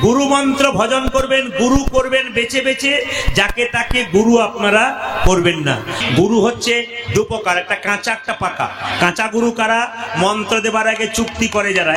গুরুমন্ত্র ভজন করবেন, গুরু করবেন বেছে বেছে, যাকে তাকে গুরু আপনারা করবেন না। গুরু হচ্ছে দু প্রকার, একটা কাঁচা একটা পাকা। কাঁচা গুরু কারা? মন্ত্র দেবার আগে চুক্তি করে যারা,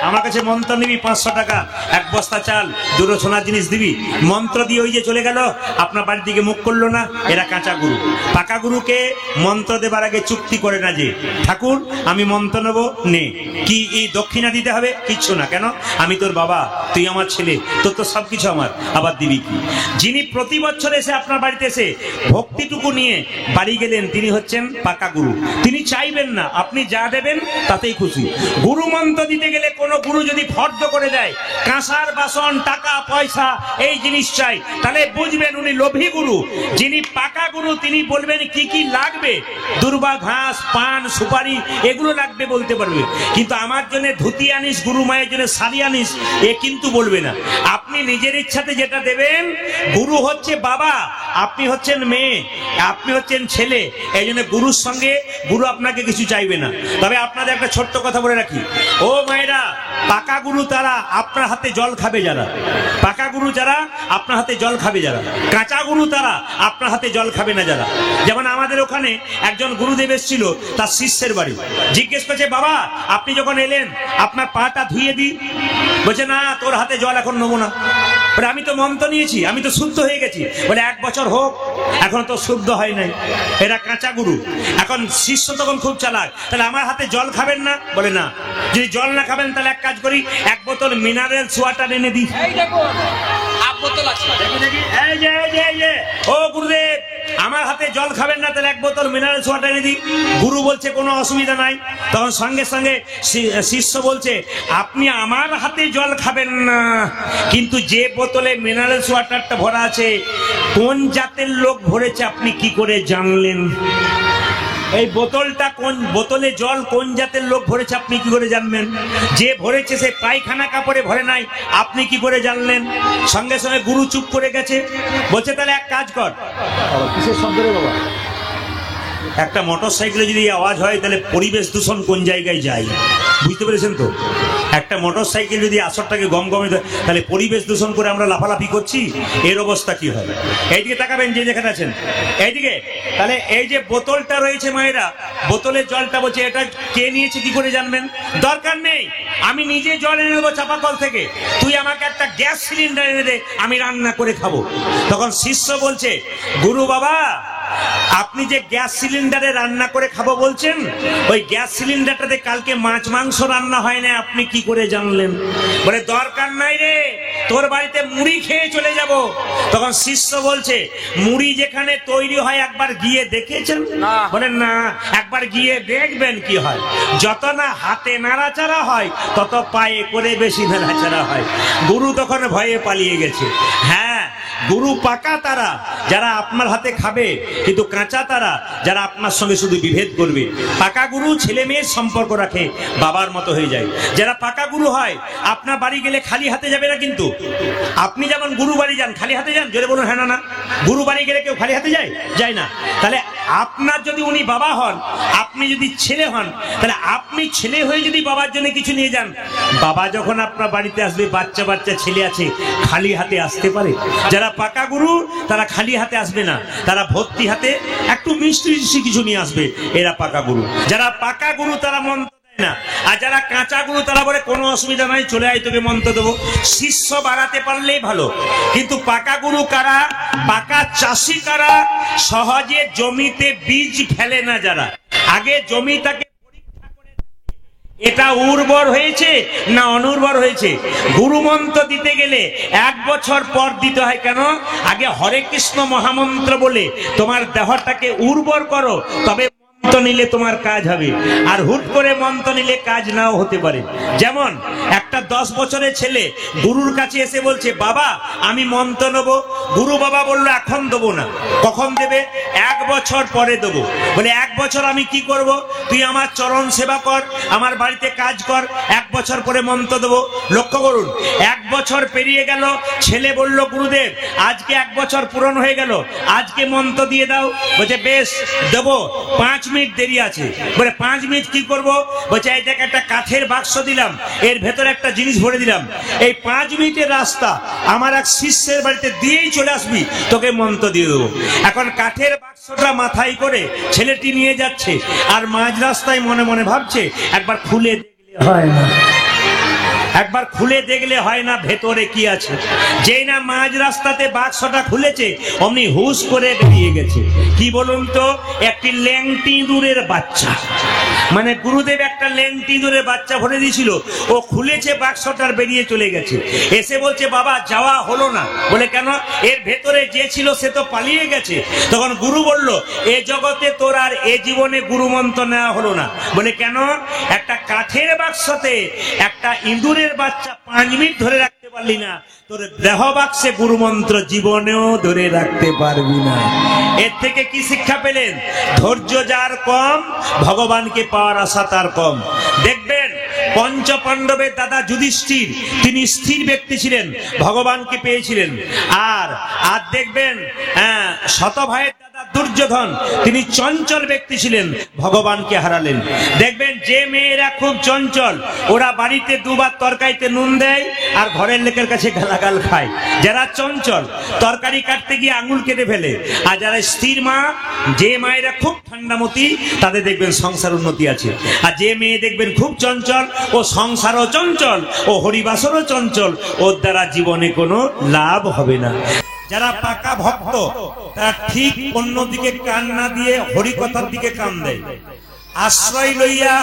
আমার কাছে মন্ত্র নিবি 500 টাকা, এক বস্তা চাল, দুটো সোনার জিনিস দিবি, মন্ত্র দিয়ে ওই যে চলে গেল, আপনার বাড়ির দিকে মুখ করলো না, এরা কাঁচা গুরু। পাকা গুরুকে মন্ত্র দেবার আগে চুক্তি করে না, যে ঠাকুর আমি মন্ত্র নেবো, নে, কি এই দক্ষিণা দিতে হবে? কিচ্ছু না। কেন? আমি তোর বাবা, তুই আমার ছেলে, তোর তো সবকিছু আমার, আবার দিবি কি? যিনি প্রতি বছর এসে আপনার বাড়িতে এসে ভক্তিটুকু নিয়ে বাড়ি গেলেন, তিনি হচ্ছেন পাকা গুরু। তিনি চাইবেন না, আপনি যা দেবেন তাতেই খুশি। গুরু মন্ত্র দিতে গেলে কোন গুরু যদি ফর্দ করে দেয়, কাঁসার বাসন, টাকা পয়সা, এই জিনিস চাই, তাহলে বুঝবেন উনি লোভী গুরু। যিনি পাকা গুরু তিনি বলবেন কি কি লাগবে, দুর্বা ঘাস, পান, সুপারি, এগুলো লাগবে বলতে পারবে। কিন্তু আমার জন্য ধুতি আনিস, গুরু মায়ের জন্য শাড়ি আনিস, এ কিন্তু বলবে না। আপনি নিজের ইচ্ছাতে যেটা দেবেন। গুরু হচ্ছে বাবা, আপনি হচ্ছেন মেয়ে, আপনি হচ্ছেন ছেলে, এই জন্য গুরুর সঙ্গে গুরু আপনাকে কিছু চাইবে না। তবে আপনাদের একটা ছোট্ট কথা বলে রাখি, ও মায়েরা, পাকা গুরু তারা আপনার হাতে জল খাবে যারা, পাকা গুরু যারা আপনার হাতে জল খাবে যারা, কাঁচা গুরু তারা আপনার হাতে জল খাবে না যারা। যেমন আমাদের ওখানে একজন গুরুদেব এসেছিল, তার শিষ্যের বাড়ি, জিজ্ঞেস করছে, বাবা আপনি যখন এলেন আপনার পাটা ধুয়ে দিই। বলছে, না, তোর হাতে জল এখন নেবো না। বলে, আমি তো মন্ত্র নিয়েছি, আমি তো শুদ্ধ হয়ে গেছি। বলে, 1 বছর হোক, এখন তো শুদ্ধ হয় নাই। এরা কাঁচা গুরু। এখন শিষ্য তখন খুব চালাক, তাহলে আমার হাতে জল খাবেন না? বলে, না। যদি জল না খাবেন তাহলে এক কাজ করি, 1 বোতল মিনারেলস ওয়াটার এনে দিই। ও গুরুদেব, আমার হাতে জল খাবেন না, তাহলে 1 বোতল মিনারেলস ওয়াটার এনে দিই। গুরু বলছে কোনো অসুবিধা নাই। তখন সঙ্গে সঙ্গে শিষ্য বলছে, আপনি আমার হাতে জল খাবেন না, কিন্তু যে বোতলে মিনারেলস ওয়াটারটা ভরা আছে কোন জাতের লোক ভরেছে আপনি কি করে জানলেন? এই বোতলটা কোন বোতলে জল কোন জাতের লোক ভরেছে আপনি কি করে জানবেন? যে ভরেছে সে পায়খানা কাপড়ে ভরে নাই, আপনি কি করে জানলেন? সঙ্গে সঙ্গে গুরু চুপ করে গেছে। বলছে, তাহলে এক কাজ কর। কিসের শব্দ রে বাবা? একটা মোটর সাইকেলে যদি আওয়াজ হয় তাহলে পরিবেশ দূষণ কোন জায়গায় যায়, বুঝতে পেরেছেন তো? একটা মোটর সাইকেল যদি আসরটাকে গমগমে তাহলে পরিবেশ দূষণ করে আমরা লাফালাফি করছি, এর অবস্থা কি হয়? এইদিকে তাকাবেন, যে যেখানে আছেন এইদিকে। তাহলে এই যে বোতলটা রয়েছে মায়েরা, বোতলের জলটা বলছে, এটা কে নিয়েছে কি করে জানবেন? দরকার নেই, আমি নিজে জল এনে দেবো চাপাকল থেকে, তুই আমাকে একটা গ্যাস সিলিন্ডার এনে দে, আমি রান্না করে খাবো। তখন শিষ্য বলছে, গুরু বাবা, আপনি যে গ্যাস সিলিন্ডারে রান্না করে খাবো বলছেন, ওই গ্যাস সিলিন্ডারটাতে কালকে মাছ মাংস রান্না হয় না, আপনি কি করে জানলেন? বলে, দরকার নাই রে, তোর বাড়িতে মুড়ি খেয়ে চলে যাব। তখন শিষ্য বলছে, মুড়ি যেখানে তৈরি হয় একবার গিয়ে দেখেছেন? বলেন, না। একবার গিয়ে দেখবেন কি হয়। যত না হাতে নাড়াচাড়া হয় তত পায়ে করে বেশি নাড়াচাড়া হয়। গুরু তখন ভয়ে পালিয়ে গেছে। হ্যাঁ, গুরু পাকা তারা যারা আপনার হাতে খাবে, কিন্তু কাঁচা তারা যারা আপনার সঙ্গে শুধু বিভেদ করবে। পাকা গুরু ছেলে মেয়ের সম্পর্ক রাখে, বাবার মতো হয়ে যায়। যারা পাকা গুরু হয়, আপনার বাড়ি গেলে খালি হাতে যাবে না। কিন্তু আপনি যেমন গুরু বাড়ি যান খালি হাতে যান, জোরে বলুন হ্যাঁ না না? গুরু বাড়ি গেলে কেউ খালি হাতে যায় না। তাহলে আপনার যদি উনি বাবা হন, আপনি যদি ছেলে হন, তাহলে আপনি ছেলে হয়ে যদি বাবার জন্য কিছু নিয়ে যান, বাবা যখন আপনার বাড়িতে আসবে, বাচ্চা বাচ্চা ছেলে আছে, খালি হাতে আসতে পারে? যারা পাকা গুরু তারা খালি হাতে আসবে না, তারা ভর্তি হাতে একটু মিষ্টি মিষ্টি কিছু নিয়ে আসবে। এরা পাকা গুরু। যারা পাকা গুরু তারা মন্ত্র দেয় না, আর যারা কাঁচা গুরু তারা বলে কোনো অসুবিধা নাই, চলে আয়, তোকে মন্ত্র দেবো। শিষ্য বাড়াতে পারলেই ভালো। কিন্তু পাকা গুরু কারা? পাকা চাষি কারা? সহজে জমিতে বীজ ফেলে না যারা, আগে জমিটাকে এটা উর্বর হয়েছে না অনুর্বর হয়েছে। গুরু মন্ত্র দিতে গেলে 1 বছর পর দিতে হয়। কেন? আগে হরে কৃষ্ণ মহামন্ত্র বলে তোমার দেহটাকে উর্বর করো, তবে নিলে তোমার কাজ হবে, আর হুট করে মন্ত্র নিলে কাজ নাও হতে পারে। যেমন একটা 10 বছরের ছেলে গুরুর কাছে এসে বলছে, বাবা আমি মন্ত্র নেবো। গুরু বাবা বললো এখন দেবো না। কখন দেবে? 1 বছর পরে দেবো। বলে 1 বছর আমি কি করব? তুই আমার চরণ সেবা কর, আমার বাড়িতে কাজ কর, 1 বছর পরে মন্ত্র দেবো। লক্ষ্য করুন, 1 বছর পেরিয়ে গেল, ছেলে বলল গুরুদেব আজকে 1 বছর পূরণ হয়ে গেল, আজকে মন্ত্র দিয়ে দাও। বলছে বেশ দেবো, 5 মিনিট দেরি আছে। বলে 5 মিনিট কি করব? বলছে এই দেখ একটা কাঠের বাক্স দিলাম, এর ভেতরে একটা জিনিস ভরে দিলাম, এই 5 মিনিটের রাস্তা আমার এক শিষ্যের বাড়িতে দিয়েই চলে আসবি, তোকে মন্ত্র দিয়ে দেবো। এখন কাঠের বাক্সটা মাথায় করে ছেলেটি নিয়ে যাচ্ছে, আর মাঝ রাস্তায় মনে মনে ভাবছে একবার খুলে দেখলে হয় না, একবার খুলে দেখলে হয় না ভেতরে কি আছে। যেই না মাঝ রাস্তাতে বাক্সটা খুলেছে অমনি হুশ করে বেরিয়ে গেছে। কি বলুন তো? একটি ল্যাংটি ইঁদুরের বাচ্চা। মানে গুরুদেব একটা ল্যাংটি ইঁদুরের বাচ্চা ভরে দিয়েছিল, ও খুলেছে বাক্সটার, বেরিয়ে চলে গেছে। এসে বলছে বাবা যাওয়া হলো না। বলে কেন? এর ভেতরে যে ছিল সে তো পালিয়ে গেছে। তখন গুরু বলল এ জগতে তোর আর এ জীবনে গুরু মন্ত্র নেওয়া হলো না। বলে কেন? একটা কাঠের বাক্সতে একটা ইঁদুরের বাচ্চা 5 মিনিট ধরে রাখতে পারলি না, তোর দেহ বাক্সে গুরু মন্ত্র জীবনেও ধরে রাখতে পারবি না। এর থেকে কি শিক্ষা পেলেন? ধৈর্য যার কম, ভগবানকে পাওয়ার আশা তার কম। দেখবেন পঞ্চ পাণ্ডবের দাদা যুধিষ্ঠির, তিনি স্থির ব্যক্তি ছিলেন, ভগবানকে পেয়েছিলেন। আর আর দেখবেন শত ভাইয়ের দাদা দুর্যোধন, তিনি চঞ্চল ব্যক্তি ছিলেন, ভগবানকে হারালেন। দেখবেন যে মেয়েরা খুব চঞ্চল, ওরা বাড়িতে 2 বার তরকারিতে নুন দেয় আর ঘরের লোকের কাছে গালাগাল খায়। যারা চঞ্চল তরকারি কাটতে গিয়ে আঙুল কেটে ফেলে। আর যারা স্থির মা, যে মায়েরা খুব ঠান্ডামতি, তাদের দেখবেন সংসার উন্নতি আছে। আর যে মেয়ে দেখবেন খুব চঞ্চল, ও সংসারও চঞ্চল, ও হরিবাসরও চঞ্চল, ওর দ্বারা জীবনে কোনো লাভ হবে না। যারা পাকা ভক্ত তারা ঠিক অন্যদিকে কান না দিয়ে হরিকথার দিকে কান দেয়। আশ্রয় লইয়া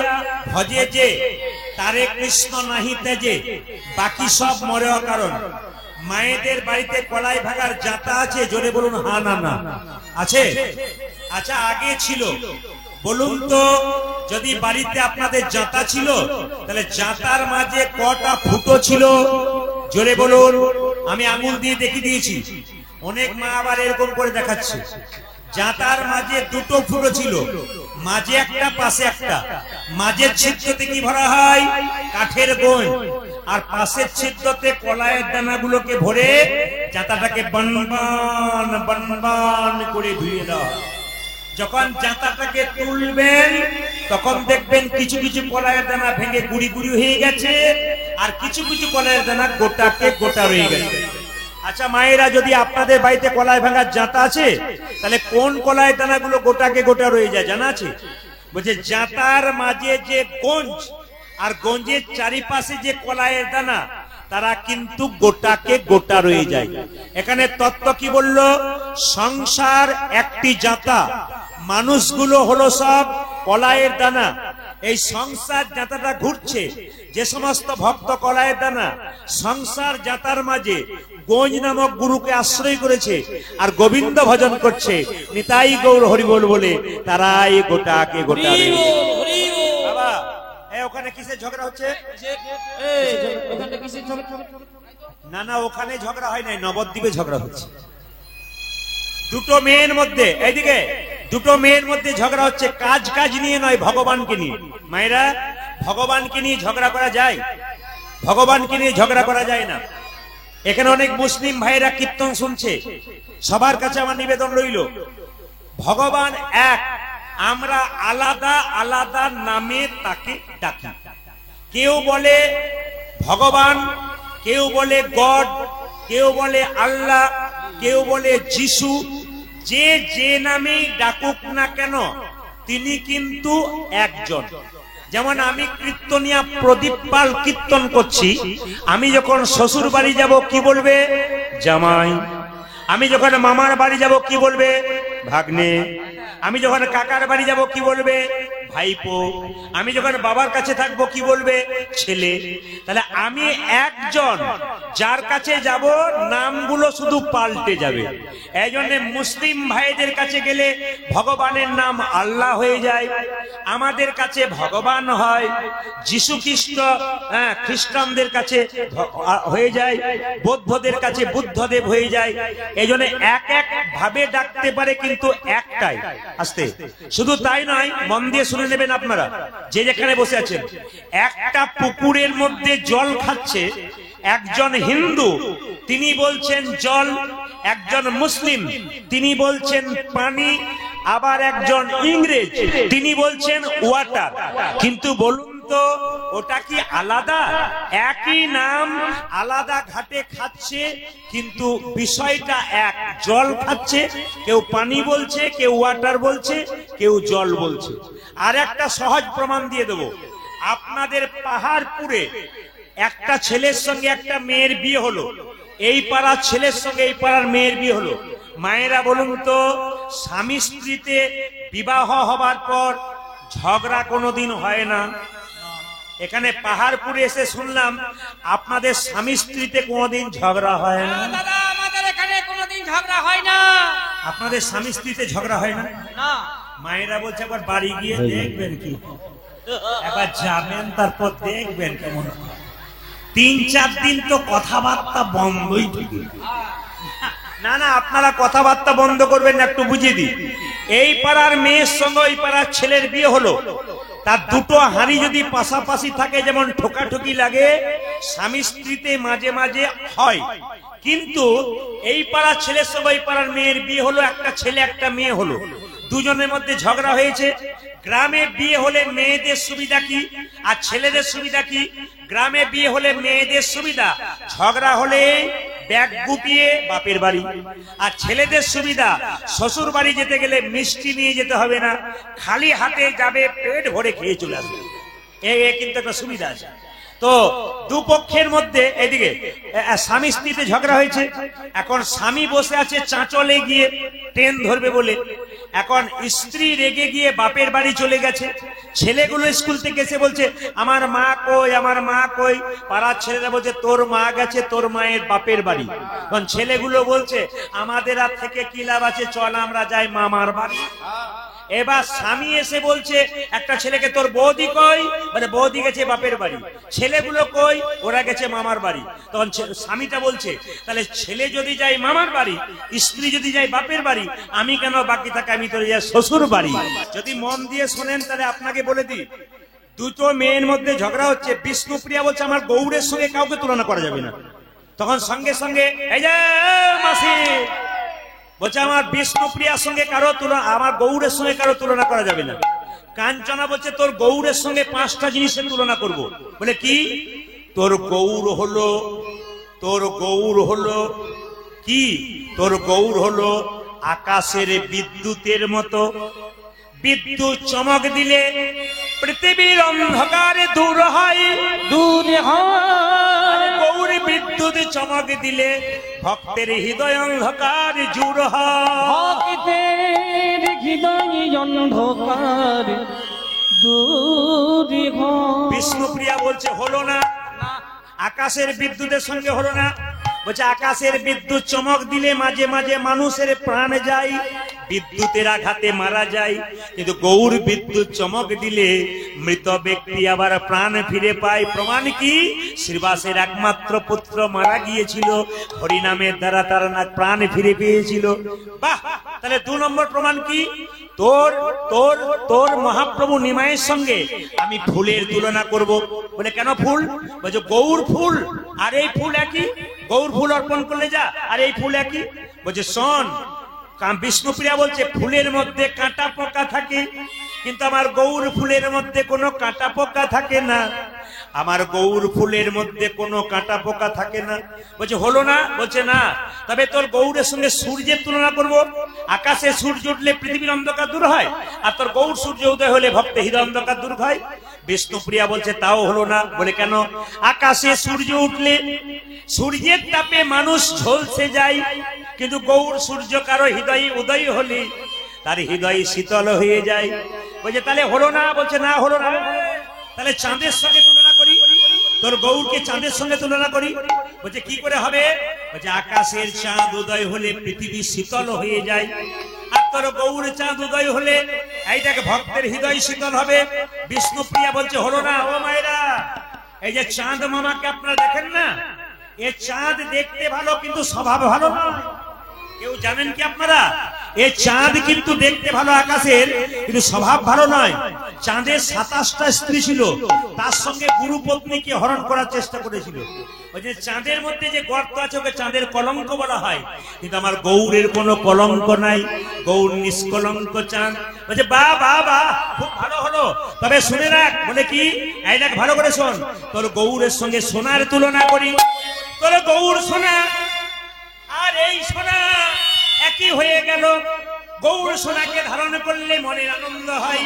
ভজে যে তারে কৃষ্ণ নাহি তেজে, বাকি সব মরে কারণ। মায়েদের বাড়িতে কলাই ভাগার জাতা আছে? জোরে বলুন হা না না আছে? আচ্ছা আগে ছিল? বলুন তো, যদি বাড়িতে আপনাদের জাতা ছিল তাহলে জাতার মাঝে কটা ফুটো ছিল? জোরে বলুন। আমি আঙুল দিয়ে দেখিয়ে দিয়েছি। অনেক মা আবার এরকম করে দেখাচ্ছে। জাতার মাঝে 2টো ফুটো ছিল, মাঝে একটা পাশে একটা। মাঝের ছিদ্রতে কি ভরা হয়? কাঠের গোঁজ। আর পাশের ছিদ্রতে কলাইয়ের দানাগুলোকে ভরে জাতাটাকে বনবান বনবান করে ধুয়ে দাও। যখন জাতাটাকে তুলবেন তখন দেখবেন কিছু কিছু কলাইয়ের দানা ভেঙে গুড়ি গুড়ি হয়ে গেছে, আর কিছু কিছু কলাইয়ের দানা গোটাকে গোটা রয়ে গেছে। আচ্ছা মায়েরা, যদি আপনাদের বাড়িতে কলাই ভাঙার জাতা আছে তাহলে কোন কলাইয়ের দানাগুলো গোটাকে গোটা রয়ে যায় জানা আছে? বলছে জাতার মাঝে যে গঞ্জ আর গঞ্জের চারিপাশে যে কলাইয়ের দানা, তারা কিন্তু গোটাকে গোটা রয়ে যায়। এখানে তত্ত্ব কি বলল? সংসার একটি জাতা, মানুষগুলো হলো সব কলাইয়ের দানা। এই সংসার জাতাটা ঘুরছে। যে সমস্ত ভক্ত কলাইয়ের দানা সংসার জাতার মাঝে গঞ্জ নামক গুরুকে আশ্রয় করেছে আর গোবিন্দ ভজন করছে, নিতাই গৌর হরিবোল বলে, তারাই গোটাকে গোটা। বাবা ওখানে কিসের ঝগড়া হচ্ছে? না না, ওখানে ঝগড়া হয় নাই, নবদ্বীপে ঝগড়া হচ্ছে। 2টো মেয়ের মধ্যে, এইদিকে 2টো মেয়ের মধ্যে ঝগড়া হচ্ছে। কাজ নিয়ে নয়, ভগবানকে নিয়ে। মায়েরা, ভগবানকে নিয়ে ঝগড়া করা যায়? ভগবানকে নিয়ে ঝগড়া করা যায় না। এখানে অনেক মুসলিম ভাইরা কীর্তন শুনছে, সবার কাছে আমার নিবেদন রইল, ভগবান এক, আমরা আলাদা আলাদা নামে তাকে ডাকি। কেউ বলে ভগবান, কেউ বলে গড, কেউ বলে আল্লাহ, কেউ বলে যিশু। যে যে নামেই ডাকুক না কেন তিনি কিন্তু একজন। যেমন আমি কীর্তনিয়া প্রদীপ পাল কীর্তন করছি, আমি যখন শ্বশুর বাড়ি যাব কি বলবে? জামাই। আমি যখন মামার বাড়ি যাব কি বলবে? ভাগ্নে। আমি যখন কাকার বাড়ি যাব কি বলবে? ভাইপো। আমি যখন বাবার কাছে থাকবো কি বলবে? ছেলে। তাহলে আমি একজন যার কাছে যাব, নামগুলো শুধু পাল্টে যাবে। এই জন্য মুসলিম ভাইদের কাছে গেলে ভগবানের নাম আল্লাহ হয়ে যায়, আমাদের কাছে ভগবান হয়। যিশু খ্রিস্ট খ্রিস্টানদের কাছে হয়ে যায়, বৌদ্ধদের কাছে বুদ্ধদেব হয়ে যায়। এই জন্য এক এক ভাবে ডাকতে পারে, কিন্তু একটাই। আস্তে, শুধু তাই নয়, মন দিয়ে শুনে নেবেন আপনারা যে যেখানে বসে আছেন। একটা পুকুরের মধ্যে জল খাচ্ছে একজন হিন্দু, তিনি বলছেন জল। একজন মুসলিম, তিনি বলছেন পানি। আবার একজন ইংরেজ, তিনি বলছেন ওয়াটার। কিন্তু বলুন তো, ওটা কি আলাদা? একই নাম, আলাদা ঘাটে খাচ্ছে, কিন্তু বিষয়টা এক। জল খাচ্ছে, কেউ পানি বলছে, কেউ ওয়াটার বলছে, কেউ জল বলছে। আর একটা সহজ প্রমাণ দিয়ে দেবো। আপনাদের পাহাড়পুরে একটা ছেলের সঙ্গে একটা মেয়ের বিয়ে হলো, এই পাড়ার ছেলের সঙ্গে এই পাড়ার মেয়ের বিয়ে হলো। মায়েরা বলুন তো, স্বামী স্ত্রীতে বিবাহ হবার পর ঝগড়া কোনোদিন হয় না? এখানে পাহাড়পুরে এসে শুনলাম আপনাদের স্বামী স্ত্রীতে কোনোদিন ঝগড়া হয় না। দাদা, আমাদের এখানে কোনোদিন ঝগড়া হয় না। আপনাদের স্বামী স্ত্রীতে ঝগড়া হয় না? না। মায়েরা বলছে একবার বাড়ি গিয়ে দেখবেন, কি একবার যাবেন, তারপর দেখবেন কেমন। 3-4 দিন তো কথাবার্তা বন্ধই থাকে। না না, আপনারা কথাবার্তা বন্ধ করবেন না, একটু বুঝিয়ে দিই। এই পাড়ার মেয়ের সঙ্গে ওই পাড়ার ছেলের বিয়ে হলো, তার দুটো হাঁড়ি যদি পাশাপাশি থাকে, যেমন ঠোকাঠুকি লাগে, স্বামী স্ত্রীতে মাঝে মাঝে হয়। কিন্তু এই পাড়ার ছেলের সঙ্গে ওই পাড়ার মেয়ের বিয়ে হলো, একটা ছেলে একটা মেয়ে হলো, দুজনের মধ্যে ঝগড়া হয়েছে। গ্রামে বিয়ে হলে মেয়েদের সুবিধা কি আর ছেলেদের সুবিধা কি? গ্রামে বিয়ে হলে মেয়েদের সুবিধা, ঝগড়া হলে ব্যাগ গুটিয়ে বাপের বাড়ি। আর ছেলেদের সুবিধা, শ্বশুর বাড়ি যেতে গেলে মিষ্টি নিয়ে যেতে হবে না, খালি হাতে যাবে, পেট ভরে খেয়ে চলে আসবে। কিন্তু একটা সুবিধা আছে। তো দুপক্ষের মধ্যে এদিকে স্বামী স্ত্রীতে ঝগড়া হয়েছে। এখন স্বামী বসে আছে চাঁচলে গিয়ে ট্রেন ধরবে বলে। এখন স্ত্রী রেগে গিয়ে বাপের বাড়ি চলে গেছে। ছেলেগুলো স্কুল থেকে এসে বলছে আমার মা কই, আমার মা কই। পাড়ার ছেলেরা বলছে তোর মা গেছে তোর মায়ের বাপের বাড়ি। তখন ছেলেগুলো বলছে আমাদের আর থেকে কি লাভ আছে, চল আমরা যাই মামার বাড়ি। এবার স্বামী এসে বলছে একটা ছেলেকে তোর বৌদি কই, মানে বৌদি গেছে বাপের বাড়ি। ছেলেগুলো কই, ওরা গেছে মামার বাড়ি। তখন স্বামীটা বলছে তাহলে ছেলে যদি যায় মামার বাড়ি, স্ত্রী যদি যায় বাপের বাড়ি, আমি কেন বাকি থাকে, আমি তো যাই শ্বশুর বাড়ি। যদি মন দিয়ে শোনেন তাহলে আপনাকে বলে দিই, দুটো মেয়ের মধ্যে ঝগড়া হচ্ছে। বিষ্ণুপ্রিয়া বলছে আমার গৌড়ের সঙ্গে কাউকে তুলনা করা যাবে না। তখন সঙ্গে সঙ্গে এই যে মাসি বলছে আমার বিষ্ণুপ্রিয়ার সঙ্গে কারো তুলনা, আমার গৌড়ের সঙ্গে কারো তুলনা করা যাবে না। কাঞ্চনা বলছে তোর গৌড়ের সঙ্গে 5টা জিনিসের তুলনা করব। বলে কি? তোর গৌড় হলো, তোর গৌড় হলো কি? তোর গৌড় হলো আকাশের বিদ্যুতের মতো। বিদ্যুৎ চমক দিলে পৃথিবীর অন্ধকার দূর হয়, দূর হয়। গৌর বিদ্যুৎ চমক দিলে ভক্তের হৃদয় অন্ধকার দূর হয়। ভক্তের হৃদয় অন্ধকার দূর হয়। বিষ্ণুপ্রিয়া বলছে হলো না, আকাশের বিদ্যুতের সঙ্গে হলো না। বলছে আকাশের বিদ্যুৎ চমক দিলে মাঝে মাঝে মানুষের প্রাণ যায়, বিদ্যুতের আঘাতে মারা যায়। কিন্তু গৌর বিদ্যুৎ চমক দিলে মৃত ব্যক্তি আবার প্রাণ ফিরে পায়। প্রমাণ কি? শ্রীবাসের একমাত্র পুত্র মারা গিয়েছিল, হরিনামের দ্বারা তার প্রাণ ফিরে পেয়েছিল। বাহ! তাহলে 2 নম্বর প্রমাণ কি? তোর তোর তোর মহাপ্রভু নিমাইয়ের সঙ্গে আমি ফুলের তুলনা করব। বলে কেন ফুল? বলছে গৌর ফুল আর এই ফুল একই, গৌর ফুল অর্পণ করলে যা, আর এই ফুল একই। বলছে শোন, বিষ্ণুপ্রিয়া বলছে ফুলের মধ্যে কাঁটা পোকা থাকে, কিন্তু আমার গৌর ফুলের মধ্যে কোনো কাঁটা পোকা থাকে না। আমার গৌর ফুলের মধ্যে কোনো কাঁটা পোকা থাকে না। বলছে হলো না? বলছে না। তবে তোর গৌরের সঙ্গে সূর্যের তুলনা করব। আকাশে সূর্য উঠলে পৃথিবীর অন্ধকার দূর হয়, আর তোর গৌর সূর্য উদয় হলে ভক্তের হৃদয় অন্ধকার দূর হয়। বিষ্ণুপ্রিয়া বলছে তাও হলো না। বলে কেন? আকাশে সূর্য উঠলে সূর্যের তাপে মানুষ ঝলসে যায়, কিন্তু গৌর সূর্য কারো হৃদয়ে উদয় হলে তার হৃদয় শীতল হয়ে যায়। বলছে তাহলে হলো না, বলছে না হলো না। তাহলে চাঁদের সঙ্গে তুলনা করি, তোর গৌরকে চাঁদের সঙ্গে তুলনা করি। বলছে কি করে হবে? বলছে আকাশের চাঁদ উদয় হলে পৃথিবী শীতল হয়ে যায়, আর তোর গৌর চাঁদ উদয় হলে এইটাকে ভক্তের হৃদয় শীতল হবে। বিষ্ণুপ্রিয়া বলছে হলো না। ও মায়েরা, এই যে চাঁদ মামাকে আপনারা দেখেন না, এ চাঁদ দেখতে ভালো কিন্তু স্বভাব ভালো না। কেউ জানেন কি আপনারা? এই চাঁদ কিন্তু দেখতে ভালো আকাশের, কিন্তু স্বভাব ভালো নয়। চাঁদের 27টা স্ত্রী ছিল, তার সঙ্গে গুরু পত্নীকে হরণ করার চেষ্টা করেছিল। ওই যে চাঁদের মধ্যে যে গর্ত আছে ওকে চাঁদের কলঙ্ক বলা হয়, কিন্তু আমার গৌরের কোনো কলঙ্ক নাই, গৌর নিষ্কলঙ্ক চাঁদ। বলছে বাহ বাহ বাহ, খুব ভালো হলো, তবে শুনে রাখ। বলে কি? এই দেখ ভালো করে শোন, তোর গৌরের সঙ্গে সোনার তুলনা করি। তোর গৌর সোনা আর এই সোনা একই হয়ে গেল। গৌর সোনাকে ধারণ করলে মনের আনন্দ হয়,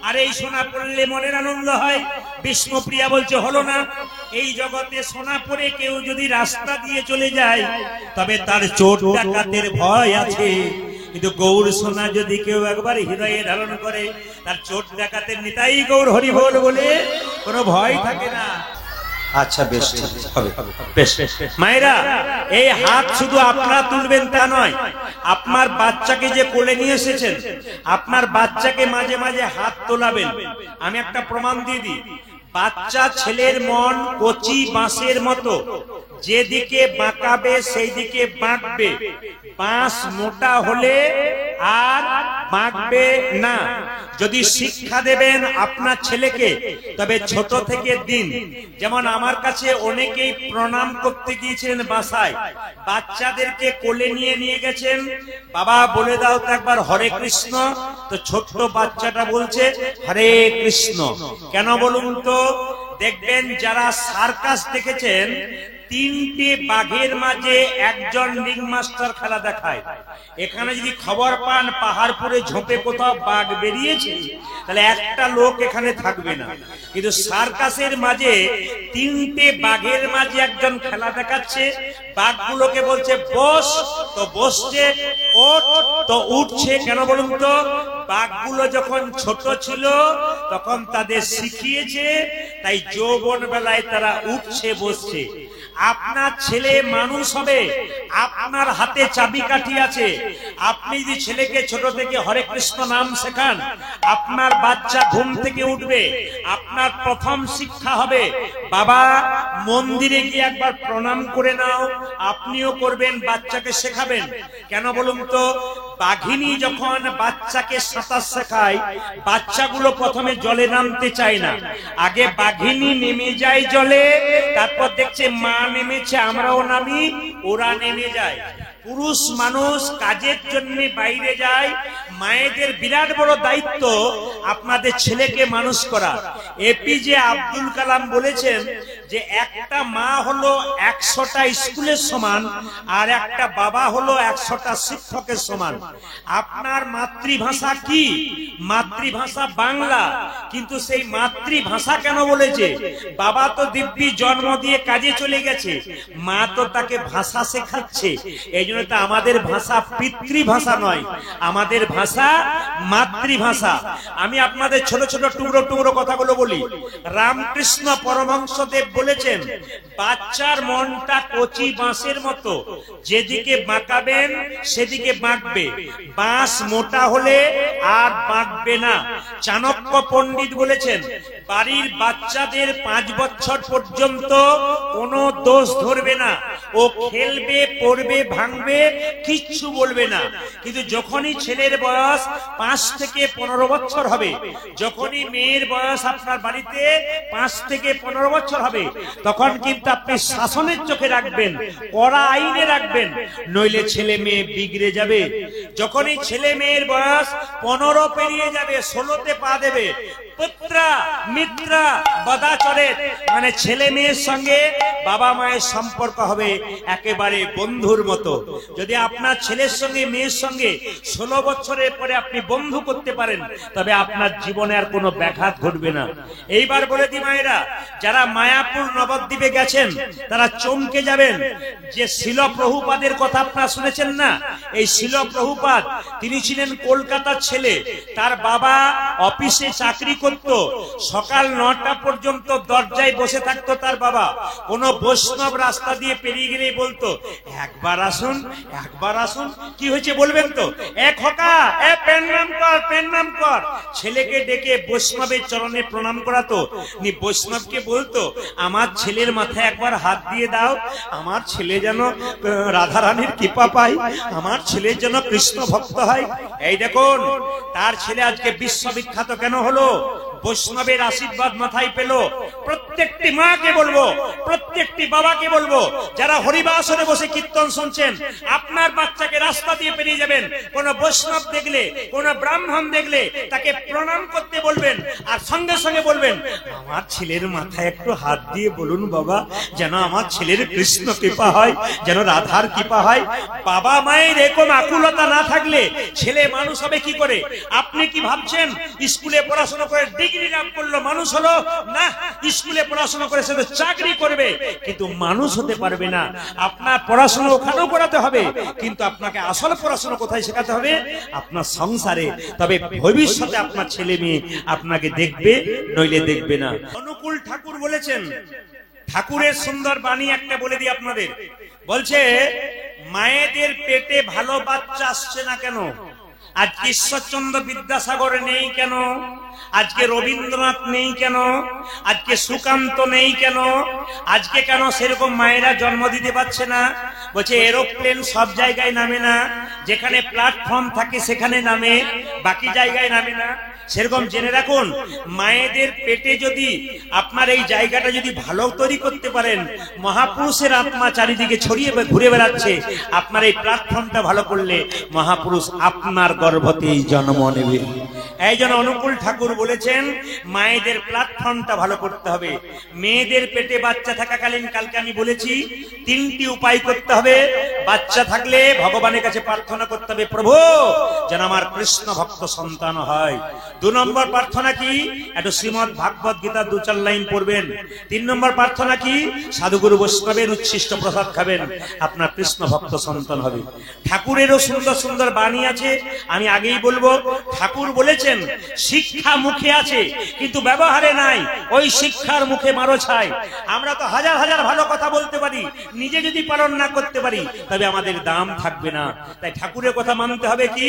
আর এই সোনা পড়লে মনের আনন্দ হয়। বিষ্ণুপ্রিয়া বলছে হলো না। এই জগতে সোনা পরে কেউ যদি রাস্তা দিয়ে চলে যায় তবে তার চোর ডাকাতের ভয় আছে, কিন্তু গৌর সোনা যদি কেউ একবার হৃদয়ে ধারণ করে তার চোর ডাকাতের নিতাই গৌর হরি বল বলে কোনো ভয় থাকে না। আচ্ছা বেশ হবে, বেশ। মায়েরা, এই হাত শুধু আপনারা তুলবেন তা নয়, আপনার বাচ্চাকে যে কোলে নিয়ে এসেছেন আপনার বাচ্চাকে মাঝে মাঝে হাত তোলাবেন। আমি একটা প্রমাণ দিয়ে দিই। বাচ্চা ছেলের মন কচি বাঁশের মতো, যেদিকে বাঁকাবে সেই দিকে বাঁকবে। বাঁশ মোটা হলে আর বাঁকবে না। যদি শিক্ষা দেবেন আপনার ছেলেকে তবে ছোট থেকে দিন। যেমন আমার কাছে অনেকেই প্রণাম করতে গিয়েছিলেন বাসায়, বাচ্চাদেরকে কোলে নিয়ে গেছেন। বাবা বলে দাও তো একবার হরে কৃষ্ণ, তো ছোট্ট বাচ্চাটা বলছে হরে কৃষ্ণ। কেন বলুন তো? দেখবেন যারা সার্কাস দেখেছেন, 3টে বাঘের মাঝে একজন রিং মাস্টার খেলা দেখায়। এখানে যদি খবর পান পাহাড়পুরে ঝোপে কোথাও বাঘ বেরিয়েছে, তাহলে একটা লোক এখানে থাকবে না। কিন্তু সার্কাসের মাঝে 3টে বাঘের মাঝে একজন খেলা দেখাচ্ছে। বাঘগুলোকে বলছে বস, তো বসছে, ওঠ, তো উঠছে। কেন বলুন তো? বাঘগুলো যখন ছোট ছিল তখন তাদের শিখিয়েছে, তাই যৌবন বেলায় তারা উঠছে বসছে। আপনার ছেলে মানুষ হবে, আপনার হাতে চাবিকাঠি আছে। আপনি যদি ছেলেকে ছোট থেকে হরে কৃষ্ণ নাম শেখান, আপনার বাচ্চা ঘুম থেকে উঠবে। আপনার প্রথম শিক্ষা হবে বাবা মন্দিরে গিয়ে একবার প্রণাম করে নাও। আপনিও করবেন, বাচ্চাকে শেখাবেন। কেন বলুন তো? বাঘিনী যখন বাচ্চাকে সাঁতার শেখায়, বাচ্চাগুলো প্রথমে জলে নামতে চায় না। আগে বাঘিনী নেমে যায় জলে, তারপর দেখছে মা নেমেছে, আমরাও নামি, ওরা নেমে যায়। পুরুষ মানুষ কাজের জন্য বাইরে যায়, মায়েদের বিরাট বড় দায়িত্ব আপনাদের ছেলেকে মানুষ করা। এপিজে আব্দুল কালাম বলেছেন যে একটা মা হলো 100টা স্কুলের সমান, আর একটা বাবা হলো 100টা শিক্ষকের সমান। আপনার মাতৃভাষা কি? মাতৃভাষা বাংলা, কিন্তু সেই মাতৃভাষা কেন বলেছে? বাবা তো দিব্যি জন্ম দিয়ে কাজে চলে গেছে, মা তো তাকে ভাষা শেখাচ্ছে। এই জন্য তো আমাদের ভাষা পিতৃভাষা নয়, আমাদের ভাষা মাতৃভাষা। আমি আপনাদের ছোট ছোট টুকরো টুকরো কথাগুলো বলি। রামকৃষ্ণ পরমহংসদেব বলেছেন বাচ্চার মনটা কচি বাঁশের মতো, যেদিকে বাঁকাবেন সেদিকে বাঁকবে। বাঁশ মোটা হলে আর বাঁকবে না। চাণক্য পণ্ডিত বলেছেন বাড়ির বাচ্চাদের 5 বছর পর্যন্ত কোনো দোষ ধরবে না, ও খেলবে, পড়বে, ভাঙবে, কিচ্ছু বলবে না। কিন্তু যখনই ছেলের বয়স 5 থেকে 15 বছর হবে, যখনই মেয়ের বয়স আপনার বাড়িতে 5 থেকে 15 বছর হবে, তখন কিন্তু আপনি শাসনের চোখে রাখবেন, কড়া আইনে রাখবেন, নইলে ছেলে মেয়ে বিগড়ে যাবে। যখনই ছেলে মেয়ের বয়স 15 পেরিয়ে যাবে, 16তে পা দেবে, পুত্রা মিত্রা বদাচরে, মানে ছেলে মেয়ের সঙ্গে বাবা মায়ের সম্পর্ক হবে একেবারে বন্ধুর মতো। যদি আপনার ছেলের সঙ্গে মেয়ের সঙ্গে 16 বছরের পরে আপনি বন্ধু করতে পারেন, তবে আপনার জীবনে আর কোনো ব্যাঘাত ঘটবে না। এইবার বলে দি মায়েরা, যারা মায়াপুর নবদ্বীপে গেছেন তারা চমকে যাবেন যে শিল প্রভুপাদের কথা আপনারা শুনেছেন না? এই শিল প্রভুপাদ তিনি ছিলেন কলকাতার ছেলে। তার বাবা অফিসে চাকরি করত, সকাল 9টা পর্যন্ত দরজায় বসে থাকতো তার বাবা। কোন বৈষ্ণব রাস্তা দিয়ে পেরিয়ে গেলেই বলতো, একবার আসুন, একবার আসুন। কি হয়েছে বলবেন তো? এ খোকা, এ প্রণাম কর, প্রণাম কর। ছেলেকে ডেকে বৈষ্ণবের চরণে প্রণাম করাতো। বৈষ্ণবকে বলতো, আমার ছেলের মাথায় একবার হাত দিয়ে দাও, আমার ছেলে যেন রাধারানীর কৃপা পায়, আমার ছেলে যেন কৃষ্ণ ভক্ত হয়। এই দেখুন, তার ছেলে আজকে বিশ্ববিখ্যাত কেন হলো? বৈষ্ণবের আশীর্বাদ মাথায় পেল। প্রত্যেকটি মাকে বলবো, প্রত্যেকটি বাবাকে বলবো, যারা হরিবাসরে বসে কীর্তন শুনছেন, আপনার বাচ্চাকে রাস্তা দিয়ে পেরিয়ে যাবেন, কোন বৈষ্ণব দেখলে, কোন ব্রাহ্মণ দেখলে তাকে প্রণাম করতে বলবেন, আর সঙ্গে সঙ্গে বলবেন, আমার ছেলের মাথায় একটু হাত দিয়ে বলুন বাবা, যেন আমার ছেলের কৃষ্ণ কৃপা হয়, যেন রাধার কৃপা হয়। বাবা মায়ের এরকম আকুলতা না থাকলে ছেলে মানুষ হবে কি করে? আপনি কি ভাবছেন স্কুলে পড়াশোনা করে ডিগ্রি লাভ করলো মানুষ হলো? না, স্কুলে পড়াশোনা করে সে তো চাকরি করবে, কিন্তু মানুষ হতে পারবে না। আপনার পড়াশোনা ওখানেও করাতে হবে, কিন্তু আপনাকে আসল পড়াশোনা কোথায় শেখাতে হবে? আপনার সংসারে। তবে ভবিষ্যতে আপনার ছেলে মেয়ে আপনাকে দেখবে, নইলে দেখবে না। অনুকূল ঠাকুর বলেছেন, ঠাকুরের সুন্দর বাণী একটা বলে দিই আপনাদের। বলছে, মায়েদের পেটে ভালো বাচ্চা আসছে না কেন? আজকে ঈশ্বরচন্দ্র বিদ্যাসাগর নেই কেন? আজকে রবীন্দ্রনাথ নেই কেন? আজকে সুকান্ত নেই কেন? আজকে কেন সেরকম মায়েরা জন্ম দিতে পারছে না? বলছে, এরোপ্লেন সব জায়গায় নামে না, যেখানে প্ল্যাটফর্ম থাকে সেখানে নামে, বাকি জায়গায় নামে না। সেরকম জেনে রাখুন, মায়েদের পেটে যদি আপনার এই জায়গাটা যদি ভালো তৈরি করতে পারেন, মহাপুরুষের আত্মা চারিদিকে ছড়িয়ে ঘুরে বেড়াচ্ছে, আপনার এই প্ল্যাটফর্মটা ভালো করলে মহাপুরুষ আপনার গর্ভতেই জন্ম নেবে। এই জন্য অনুকূল ঠাকুর বলেছেন, মায়েদের প্ল্যাটফর্মটা ভালো করতে হবে। মেয়েদের পেটে বাচ্চা থাকাকালীন, কালকে আমি বলেছি, 3টি উপায় করতে হবে। বাচ্চা থাকলে ভগবানের কাছে প্রার্থনা করতে হবে, প্রভু যেন আমার কৃষ্ণ ভক্ত সন্তান হয়। 2 নম্বর প্রার্থনা কি? একটু শ্রীমদ ভাগবত গীতা 2-4 লাইন পড়বেন। 3 নম্বর প্রার্থনা কি? সাধুগুরু বৈষ্ণবের উচ্ছিষ্ট প্রসাদ খাবেন, আপনার কৃষ্ণ ভক্ত সন্তান হবে। ঠাকুরেরও সুন্দর সুন্দর বাণী আছে, আমি আগেই বলবো। ঠাকুর বলেছেন, শিক্ষা মুখে আছে কিন্তু ব্যবহারে নাই, ওই শিক্ষার মুখে মারো ছাই। আমরা তো হাজার হাজার ভালো কথা বলতে পারি, নিজে যদি পালন না করতে পারি তবে আমাদের দাম থাকবে না। তাই ঠাকুরের কথা মানতে হবে কি?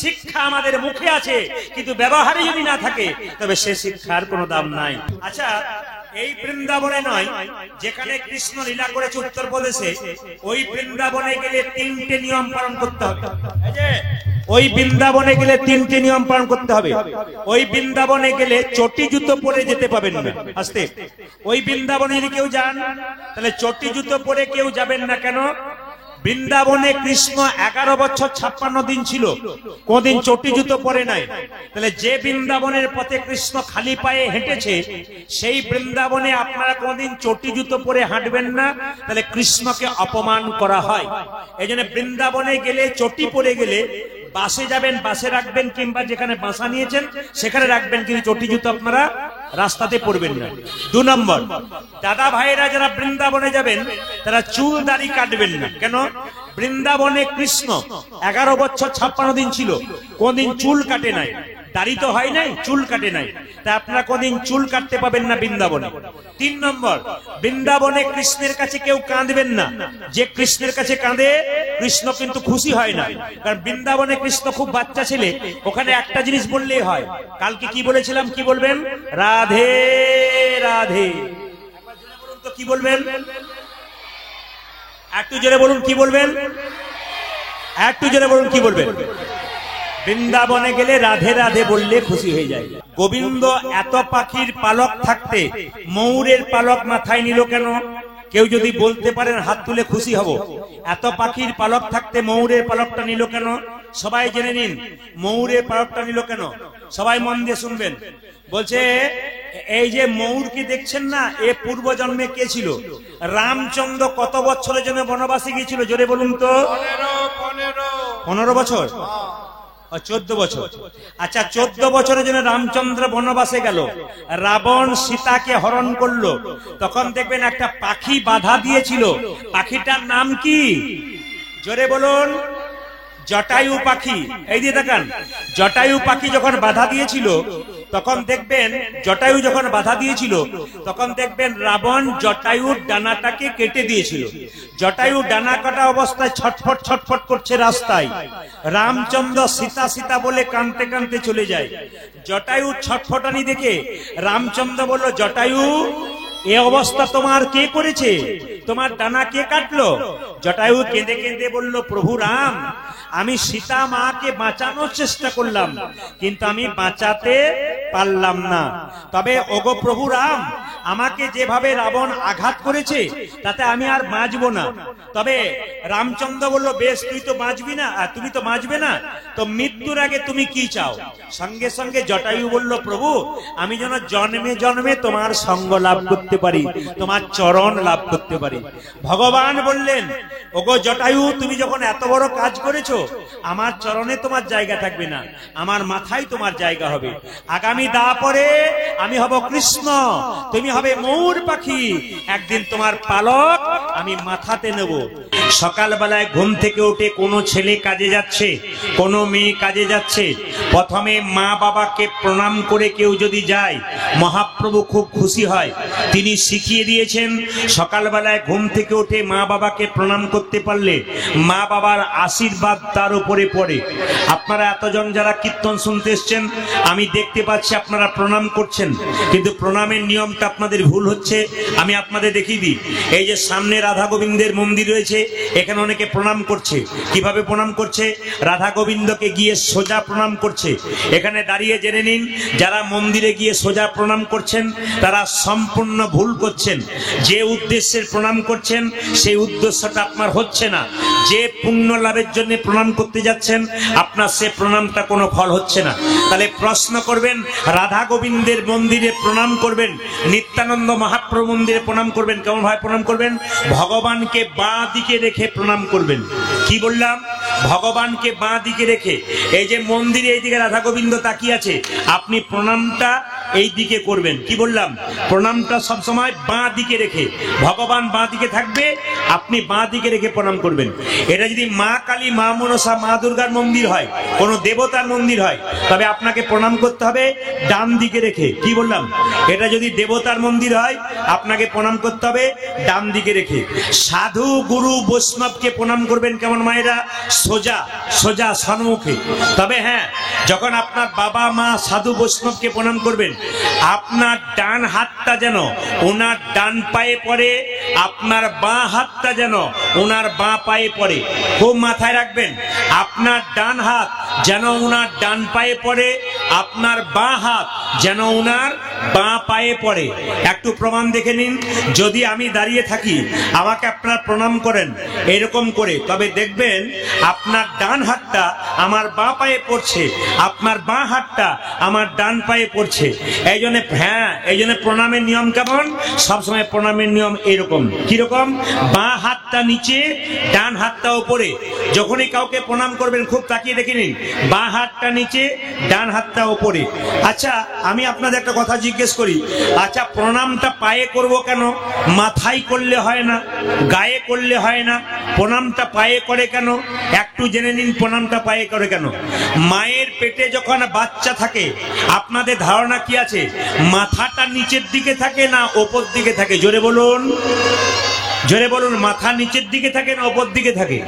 শিক্ষা আমাদের মুখে আছে, কিন্তু ব্যবহারে যদি না থাকে তবে সে শিক্ষার কোনো দাম নাই। আচ্ছা, এই বৃন্দাবনে নয়, যেখানে কৃষ্ণ লীলা করেছে উত্তরপ্রদেশে, ওই বৃন্দাবনে গেলে 3টে নিয়ম পালন করতে হবে। ওই বৃন্দাবনে গেলে 3টে নিয়ম পালন করতে হবে। ওই বৃন্দাবনে গেলে চটি জুতো পরে যেতে পাবেন না। আস্তে, ওই বৃন্দাবনে যদি কেউ যান তাহলে চটি জুতো পরে কেউ যাবেন না। কেন? বৃন্দাবনে কৃষ্ণ 11 বছর 56 দিন ছিল, কোনদিন চটি জুতো পরে নাই। তাহলে যে বৃন্দাবনের পথে কৃষ্ণ খালি পায়ে হেঁটেছে, সেই বৃন্দাবনে আপনারা কোনদিন চটি জুতো পরে হাঁটবেন না, তাহলে কৃষ্ণকে অপমান করা হয়। এই জন্য বৃন্দাবনে গেলে চটি পরে গেলে বাসে যাবেন, বাসে রাখবেন, কিংবা যেখানে বাসা নিয়েছেন সেখানে রাখবেন, কিন্তু চটি জুতো আপনারা রাস্তাতে পড়বেন না। 2 নম্বর, দাদা ভাইরা যারা বৃন্দাবনে যাবেন তারা চুল দাড়ি কাটবেন না। কেন? বৃন্দাবনে কৃষ্ণ 11 বছর 56 দিন ছিল, কোনদিন চুল কাটে নাই, দাড়ি তো হয় নাই, চুল কাটে নাই, তা আপনারা কোনদিন চুল কাটতে পাবেন না বৃন্দাবনে। 3 নম্বর, বৃন্দাবনে কৃষ্ণের কাছে কেউ কাঁদবেন না। যে কৃষ্ণের কাছে কাঁদে কৃষ্ণ কিন্তু খুশি হয় না, কারণ বৃন্দাবনে কৃষ্ণ খুব বাচ্চা ছেলে, ওখানে একটা জিনিস বললেই হয়। কালকে কি বলেছিলাম? কি বলবেন? রাধে রাধে। বলুন তো কি বলবেন? একটু জোরে বলুন কি বলবেন? একটু জোরে বলুন কি বলবেন? বৃন্দাবনে গেলে রাধে রাধে বললে খুশি হয়ে যায়। গোবিন্দ এত পাখির পালক থাকতে ময়ূরের পালক মাথায় নিল কেন? কেউ যদি বলতে পারেন হাত তুলে খুশি হব। এত পাখির পালক থাকতে ময়ূরের পালকটা নিল কেন? সবাই জেনে নিন ময়ূরের পালকটা নিল কেন। সবাই মন দিয়ে শুনবেন। বলছে, এই যে ময়ূর কি দেখছেন না, এ পূর্ব জন্মে কে ছিল? রামচন্দ্র কত বছরের জন্য বনবাসে গিয়েছিল? জোরে বলুন তো। 15 বছর, 14 বছর। আচ্ছা, 14 বছরের জন্য রামচন্দ্র বনবাসে গেল, রাবণ সীতাকে হরণ করলো, তখন দেখবেন একটা পাখি বাধা দিয়েছিল। পাখিটার নাম কি? জোরে বলুন। জটায়ু পাখি, এই দিয়ে দেখান, জটায়ু পাখি যখন বাধা দিয়েছিল তখন দেখবেন, জটায়ু যখন বাধা দিয়েছিল তখন দেখবেন রাবণ জটায়ুর ডানাটাকে কেটে দিয়েছিল। জটায়ু ডানা কাটা অবস্থায় ছটফট ছটফট করছে রাস্তায়, রামচন্দ্র সীতা সীতা বলে কাঁদতে কাঁদতে চলে যায়। জটায়ু ছটফটানি দেখে রামচন্দ্র বলল, জটায়ু এ অবস্থা তোমার কে করেছে, তোমার ডানা কে কাটলো? জটায়ু কেঁদে কেঁদে বলল, প্রভু রাম, আমি সীতা মাকে বাঁচানোর চেষ্টা করলাম কিন্তু আমি বাঁচাতে পারলাম না। তবে ওগো প্রভু রাম, আমাকে যেভাবে রাবণ আঘাত করেছে তাতে আমি আর বাঁচবো না। তবে রামচন্দ্র বলল, বেশ, তুই তো বাঁচবি না, আর তুমি তো বাঁচবে না, তো মৃত্যুর আগে তুমি কি চাও? সঙ্গে সঙ্গে জটায়ু বলল, প্রভু আমি যেন জন্মে জন্মে তোমার সঙ্গ লাভ করতে পারি, তোমার চরণ লাভ করতে পারি। ভগবান বললেন, ওগো জটায়ু, তুমি যখন এত বড় কাজ করেছো, আমার চরণে তোমার জায়গা থাকবে না, আমার মাথায় তোমার জায়গা হবে। আগামী দাপরে আমি হব কৃষ্ণ, তুমি হবে ময়ূর পাখি, একদিন তোমার পালক আমি মাথাতে নেব। সকালবেলায় ঘুম থেকে উঠে কোনো ছেলে কাজে যাচ্ছে, কোনো মেয়ে কাজে যাচ্ছে, প্রথমে মা বাবাকে প্রণাম করে কেউ যদি যায়, মহাপ্রভু খুব খুশি হয়। তিনি শিখিয়ে দিয়েছেন সকালবেলায় ঘুম থেকে উঠে মা বাবাকে প্রণাম করতে পারলে মা বাবার আশীর্বাদ তার উপরে পড়ে। আপনারা এতজন যারা কীর্তন শুনতে এসছেন, আমি দেখতে পাচ্ছি আপনারা প্রণাম করছেন, কিন্তু প্রণামের নিয়মটা আপনাদের ভুল হচ্ছে। আমি আপনাদের দেখিয়ে দিই, এই যে সামনে রাধা গোবিন্দের মন্দির রয়েছে, এখানে অনেকে প্রণাম করছে। কিভাবে প্রণাম করছে? রাধা গোবিন্দকে গিয়ে সোজা প্রণাম করছে। এখানে দাঁড়িয়ে জেনে নিন, যারা মন্দিরে গিয়ে সোজা প্রণাম করছেন তারা সম্পূর্ণ ভুল করছেন। যে উদ্দেশ্যের প্রণাম করছেন সেই উদ্দেশ্যটা আপনার হচ্ছে না। যে পুণ্য লাভের জন্য প্রণাম করতে যাচ্ছেন আপনার সে প্রণামটা কোনো ফল হচ্ছে না। তাহলে প্রশ্ন করবেন, রাধা গোবিন্দের মন্দিরে প্রণাম করবেন, নিত্যানন্দ মহাপ্রভু মন্দিরে প্রণাম করবেন, কেমন ভাবে প্রণাম করবেন? ভগবানকে বাঁ দিকে রেখে প্রণাম করবেন। কি বললাম? ভগবানকে বাঁ দিকে রেখে। এই যে মন্দিরে এইদিকে রাধা গোবিন্দ তাকিয়ে আছে, আপনি প্রণামটা এই দিকে করবেন। কি বললাম? প্রণামটা সবসময় বাঁ দিকে রেখে, ভগবান বাঁ দিকে থাকবে, আপনি বাঁ দিকে রেখে প্রণাম করবেন। এটা যদি মা কালী, মা মনসা, মা দুর্গার মন্দির হয়, কোনো দেবতার মন্দির হয়, তবে আপনাকে প্রণাম করতে হবে ডান দিকে রেখে। কি বললাম? এটা যদি দেবতার মন্দির হয় আপনাকে প্রণাম করতে হবে ডান দিকে রেখে। সাধু গুরু বৈষ্ণবকে প্রণাম করবেন কেমন মায়েরা? সোজা সোজা সম্মুখে। তবে হ্যাঁ, যখন আপনার বাবা মা সাধু বৈষ্ণবকে প্রণাম করবেন, আপনার ডান হাতটা যেন ওনার ডান পায়ে পড়ে, আপনার বাঁ হাতটা যেন ওনার বাঁ পায়ে পড়ে। খুব মাথায় রাখবেন, আপনার ডান হাত যেন ওনার ডান পায়ে পড়ে, আপনার বাঁ হাত যেন ওনার বাঁ পায়ে পড়ে। একটু প্রমাণ দেখে নিন। যদি আমি দাঁড়িয়ে থাকি, আমাকে আপনারা প্রণাম করেন এরকম করে, তবে দেখবেন আপনার ডান হাতটা আমার বাঁ পায়ে পড়ছে, আপনার বাঁ হাতটা আমার ডান পায়ে পড়ছে। এই জন্য হ্যাঁ, এই জন্য প্রণামের নিয়ম কেমন? সবসময় প্রণামের নিয়ম এরকম। কিরকম? বাঁ হাতটা নিচে, ডান হাতটা উপরে। যখনই কাউকে প্রণাম করবেন খুব তাকিয়ে দেখে নিন, বাঁ হাতটা নিচে, ডান হাতটা উপরে। আচ্ছা, আমি আপনাদের একটা কথা জিজ্ঞেস করি, আচ্ছা প্রণামটা পায়ে করব কেন? মাথায় করলে হয় না, গায়ে করলে হয় না, প্রণামটা পায়ে করে কেন? একটু জেনে নিন প্রণামটা পায়ে করে কেন। মায়ের পেটে যখন বাচ্চা থাকে, আপনাদের ধারণা কি আছে? মাথাটা নিচের দিকে থাকে না ওপর দিকে থাকে? জোরে বলুন, জোরে বলুন। মাথা নিচের দিকে থাকে না ওপর দিকে থাকে?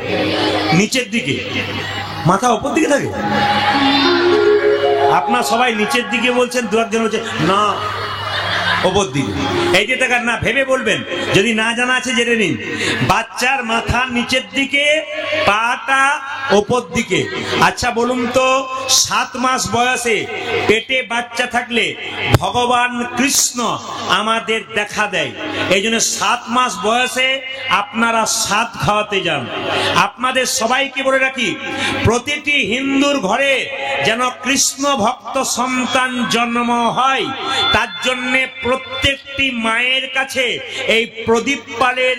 নিচের দিকে। মাথা ওপর দিকে থাকে? আপনার সবাই নিচের দিকে বলছেন, দু একজন বলছে না ওপর দিকে। এই যে দেখার না, ভেবে বলবেন, যদি না জানা আছে জেনে নিন। বাচ্চার মাথা নিচের দিকে, পাটা ওপর দিকে। আচ্ছা বলুন তো, 7 মাস বয়সে পেটে বাচ্চা থাকলে ভগবান কৃষ্ণ আমাদের দেখা দেয়। এই জন্য 7 মাস বয়সে আপনারা সাত খাওয়াতে যান। আপনাদের সবাইকে বলে রাখি, প্রতিটি হিন্দুর ঘরে যেন কৃষ্ণ ভক্ত সন্তান জন্ম হয়, তার জন্যে প্রত্যেকটি মায়ের কাছে এই প্রদীপ পালের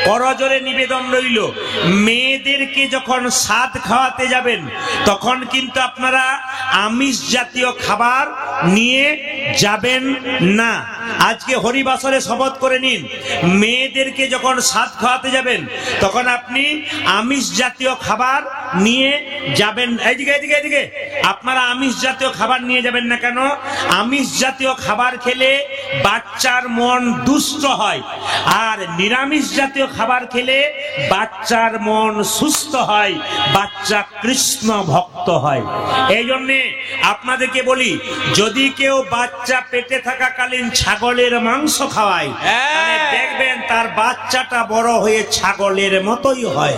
করজোরে নিবেদন রইল। মেয়েদেরকে যখন সাত খাওয়াতে যাবেন তখন কিন্তু আপনারা আমিষ জাতীয় খাবার নিয়ে যাবেন না। আজকে হরিবাসরে শপথ করে নিন, মেয়েদেরকে যখন সাত খাওয়াতে যাবেন তখন আপনি আমিষ জাতীয় খাবার নিয়ে যাবেন। এইদিকে এইদিকে এইদিকে, আপনারা আমিষ জাতীয় খাবার নিয়ে যাবেন না কেন? আমিষ জাতীয় খাবার খেলে বাচ্চার মন দুষ্ট হয়, আর নিরামিষ জাতীয় খাবার খেলে বাচ্চার মন সুস্থ হয়, বাচ্চা কৃষ্ণ ভক্ত হয়। এই জন্যে আপনাদেরকে বলি, যদি কেউ বাচ্চা পেটে থাকাকালীন ছাগলের মাংস খাওয়ায়, তাহলে দেখবেন তার বাচ্চাটা বড় হয়ে ছাগলের মতোই হয়।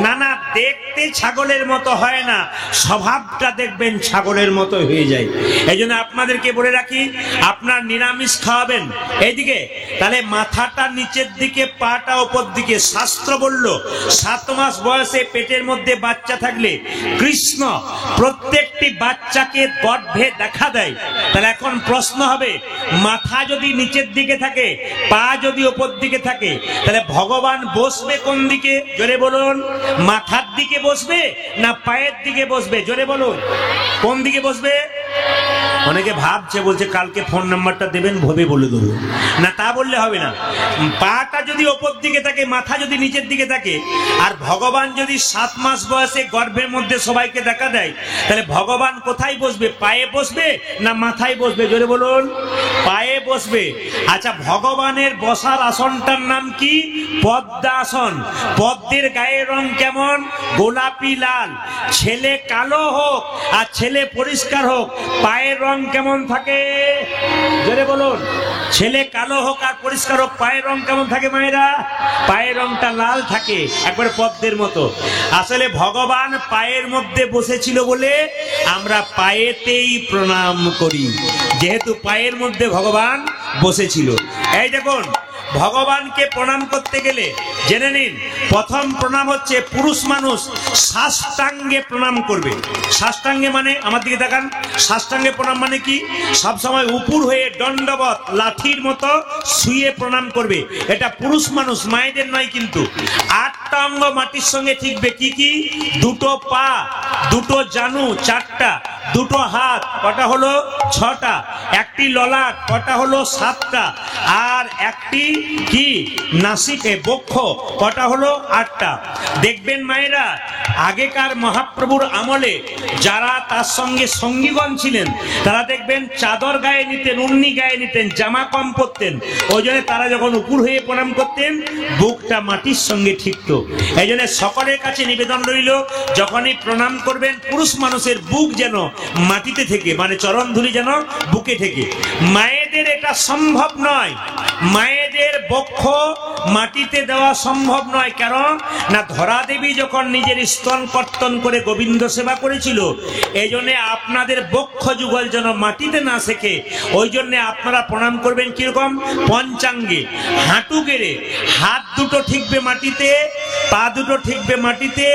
না না, দেখতে ছাগলের মতো হয় না, স্বভাবটা দেখবেন ছাগলের মতো হয়ে যায়। এই জন্য আপনাদেরকে বলে রাখি, আপনার নিরামিষ খাওয়াবেন এইদিকে, তাহলে মাথাটা নিচের দিকে, পাটা ওপর দিকে। শাস্ত্র বলল 7 মাস বয়সে পেটের মধ্যে বাচ্চা থাকলে কৃষ্ণ প্রত্যেকটি বাচ্চাকে গর্ভে দেখা দেয়। তাহলে এখন প্রশ্ন হবে, মাথা যদি নিচের দিকে থাকে, পা যদি ওপর দিকে থাকে, তাহলে ভগবান বসবে কোন দিকে? জোরে বলুন। মাথার দিকে বসবে না পায়ের দিকে বসবে? জোরে বলুন, কোন দিকে বসবে? অনেকে ভাবছে, বলছে কালকে ফোন নাম্বারটা দেবেন, ভবে বলে দেবো। না, তা বললে হবে না। পাটা যদি ওপর দিকে থাকে, মাথা যদি নিচের দিকে থাকে, আর ভগবান যদি 7 মাস বয়সে গর্ভের মধ্যে সবাইকে দেখা দেয়, তাহলে ভগবান কোথায় বসবে? পায়ে বসবে না মাথায় বসবে? জোরে বলুন। পায়ে বসবে। আচ্ছা, ভগবানের বসার আসনটার নাম কি? পদ্মাসন। পদ্মের গায়ের রং কেমন? গোলাপি লাল। ছেলে কালো হোক আর ছেলে পরিষ্কার হোক, পায়ের রং কেমন থাকে? জোরে বলুন। ছেলে কালো হোক আর পরিষ্কার হোক, পায়ের রং কেমন থাকে মায়েরা? পায়ের রংটা লাল থাকে, একবারে পদ্মের মতো। আসলে ভগবান পায়ের মধ্যে বসেছিল বলে আমরা পায়েতেই প্রণাম করি, যেহেতু পায়ের মধ্যে ভগবান বসেছিল। এই দেখুন, ভগবানকে প্রণাম করতে গেলে জেনে নিন, প্রথম প্রণাম হচ্ছে পুরুষ মানুষ সাষ্টাঙ্গে প্রণাম করবে। সাষ্টাঙ্গে মানে, আমার দিকে দেখান, সাষ্টাঙ্গে প্রণাম মানে কি? সব সময় উপর হয়ে দণ্ডবত লাঠির মতো শুয়ে প্রণাম করবে। এটা পুরুষ মানুষ, মায়েদের নয় কিন্তু। 8টা অঙ্গ মাটির সঙ্গে ঠিকবে। কি কি? 2টো পা, 2টো জানু, 4টা, 2টো হাত, কটা হলো? 6টা, 1টি ললাট, কটা হলো? 7টা, আর 1টি কি নাসিকে বক্ষ, কটা হলো? 8টা। দেখবেন মায়েরা, আগেকার মহাপ্রভুর আমলে যারা তার সঙ্গে সঙ্গীগণ ছিলেন, তারা দেখবেন চাদর গায়ে নিতেন, উন্নি গায়ে নিতেন, জামা কম পরতেন। ওই জন্য তারা যখন উপর হয়ে প্রণাম করতেন, বুকটা মাটির সঙ্গে ঠিকতো। এই জন্য সকলের কাছে নিবেদন রইল, যখনই প্রণাম করবেন, পুরুষ মানুষের বুক যেন মাটিতে থেকে, মানে চরণ ধুলি যেন বুকে থেকে। মায়েদের এটা সম্ভব নয়, মায়েদের বক্ষ মাটিতে দেওয়া সম্ভব নয়। কেন না, ধরা দেবী যখন নিজের স্তন কর্তন করে গোবিন্দ সেবা করেছিল, এই জন্য আপনাদের বক্ষ যুগল যেন মাটিতে না শেখে, ওই জন্য আপনারা প্রণাম করবেন কিরকম? পঞ্চাঙ্গে। হাঁটু গেড়ে, হাত দুটো ঠিকবে মাটিতে, পা দুটো ঠিকবে মাটিতে,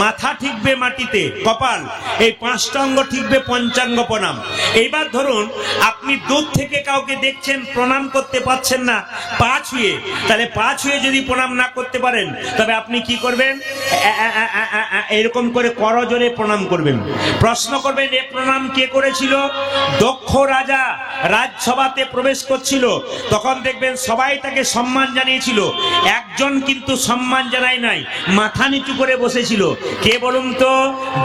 মাথা ঠিকবে মাটিতে, কপাল, এই 5টা অঙ্গ ঠিকবে, পঞ্চাঙ্গ প্রণাম। এইবার ধরুন আপনি দূর থেকে কাউকে দেখছেন, প্রণাম করতে পারছেন না পা ছুঁয়ে, তাহলে পা ছুঁয়ে যদি প্রণাম না করতে পারেন, তবে আপনি কি করবেন? এরকম করে করজোরে প্রণাম করবেন। প্রশ্ন করবেন, এ প্রণাম কে করেছিল? দক্ষ রাজা রাজসভাতে প্রবেশ করছিল, তখন দেখবেন সবাই তাকে সম্মান জানিয়েছিল, একজন কিন্তু সম্মান জানায় নাই, মাথা নিচু করে বসেছিল। কে বলুন তো?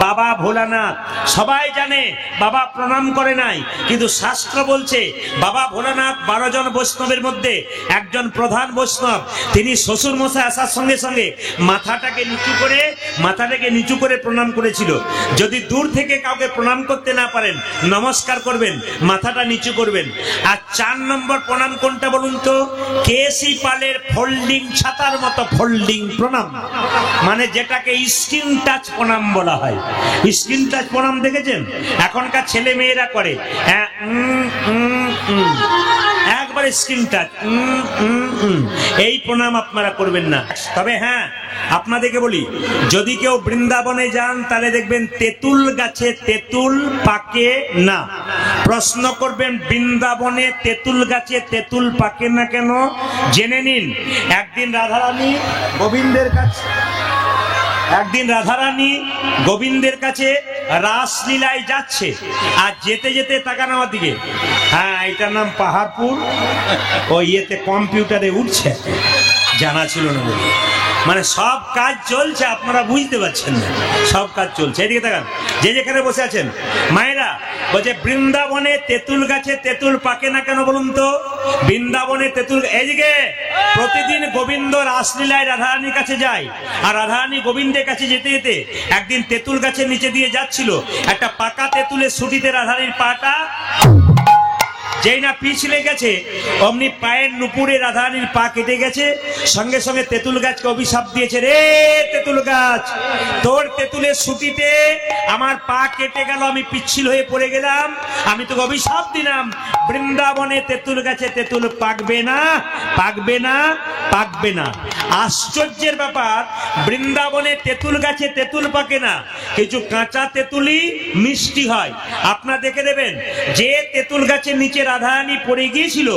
বাবা ভোলানাথ। সবাই জানে বাবা প্রণাম করে নাই, কিন্তু শাস্ত্র বলছে বাবা ভোলানাথ 12 জন বৈষ্ণবের মধ্যে একজন প্রধান বৈষ্ণব। তিনি শ্বশুর মশাই আসার সঙ্গে সঙ্গে মাথাটাকে নিচু করে প্রণাম করেছিল। যদি দূর থেকে কাউকে প্রণাম করতে না পারেন, নমস্কার করবেন, মাথাটা নিচু করবেন। আর 4 নম্বর প্রণাম কোনটা বলুন তো? কেসি পালের ফোল্ডিং ছাতার মতো ফোল্ডিং প্রণাম, মানে যেটাকে স্কিন টাচ প্রণাম বলা হয়। স্কিন টাচ প্রণাম দেখেছেন? এখনকার ছেলে মেয়েরা করে, একবারে স্কিন টাচ, এই প্রণাম আপনারা করবেন না। তবে হ্যাঁ, আপনাদেরকে বলি, যদি কেউ বৃন্দাবনে যান, তাহলে দেখবেন তেঁতুল গাছে তেঁতুল পাকে না। প্রশ্ন করবেন, বৃন্দাবনে তেঁতুল গাছে তেঁতুল পাকে না কেন? জেনে নিন। একদিন রাধারানী গোবিন্দের কাছে রাসলীলায় যাচ্ছে, আর যেতে যেতে তাকান আমার দিকে, হ্যাঁ এটার নাম পাহাড়পুর, ও ইয়েতে কম্পিউটারে উঠছে, জানা ছিল না বলে। মানে সব কাজ চলছে, আপনারা বুঝতে পারছেন না, সব কাজ চলছে। এদিকে তাকান, যে যেখানে বসে আছেন মায়েরা, বলছে বৃন্দাবনে তেঁতুল গাছে তেঁতুল পাকে না কেন বলুন তো? বৃন্দাবনে তেঁতুল, এইদিকে প্রতিদিন গোবিন্দ রাসলীলায় রাধারানীর কাছে যায়, আর রাধারানী গোবিন্দের কাছে যেতে যেতে একদিন তেঁতুল গাছের নিচে দিয়ে যাচ্ছিল, একটা পাকা তেঁতুলের সুটিতে রাধারানীর পাটা যেই না পিছলে গেছে, অমনি পায়ের নুপুরে রাধারানীর পা কেটে গেছে। সঙ্গে সঙ্গে তেঁতুল গাছকে অভিশাপ দিয়েছে, রে তেঁতুল গাছ, তোর তেঁতুলের সুটিতে আমার পা কেটে গেল, আমি পিচ্ছিল হয়ে পড়ে গেলাম, আমি তোকে অভিশাপ দিলাম, বৃন্দাবনে তেঁতুল গাছে তেঁতুল পাকবে না, পাকবে না, পাকবে না। আশ্চর্যের ব্যাপার, বৃন্দাবনে তেঁতুল গাছে তেঁতুল পাকে না, কিছু কাঁচা তেঁতুলই মিষ্টি হয়। আপনারা দেখে দেবেন, যে তেঁতুল গাছের নিচে রাধারানী পড়ে গিয়েছিল,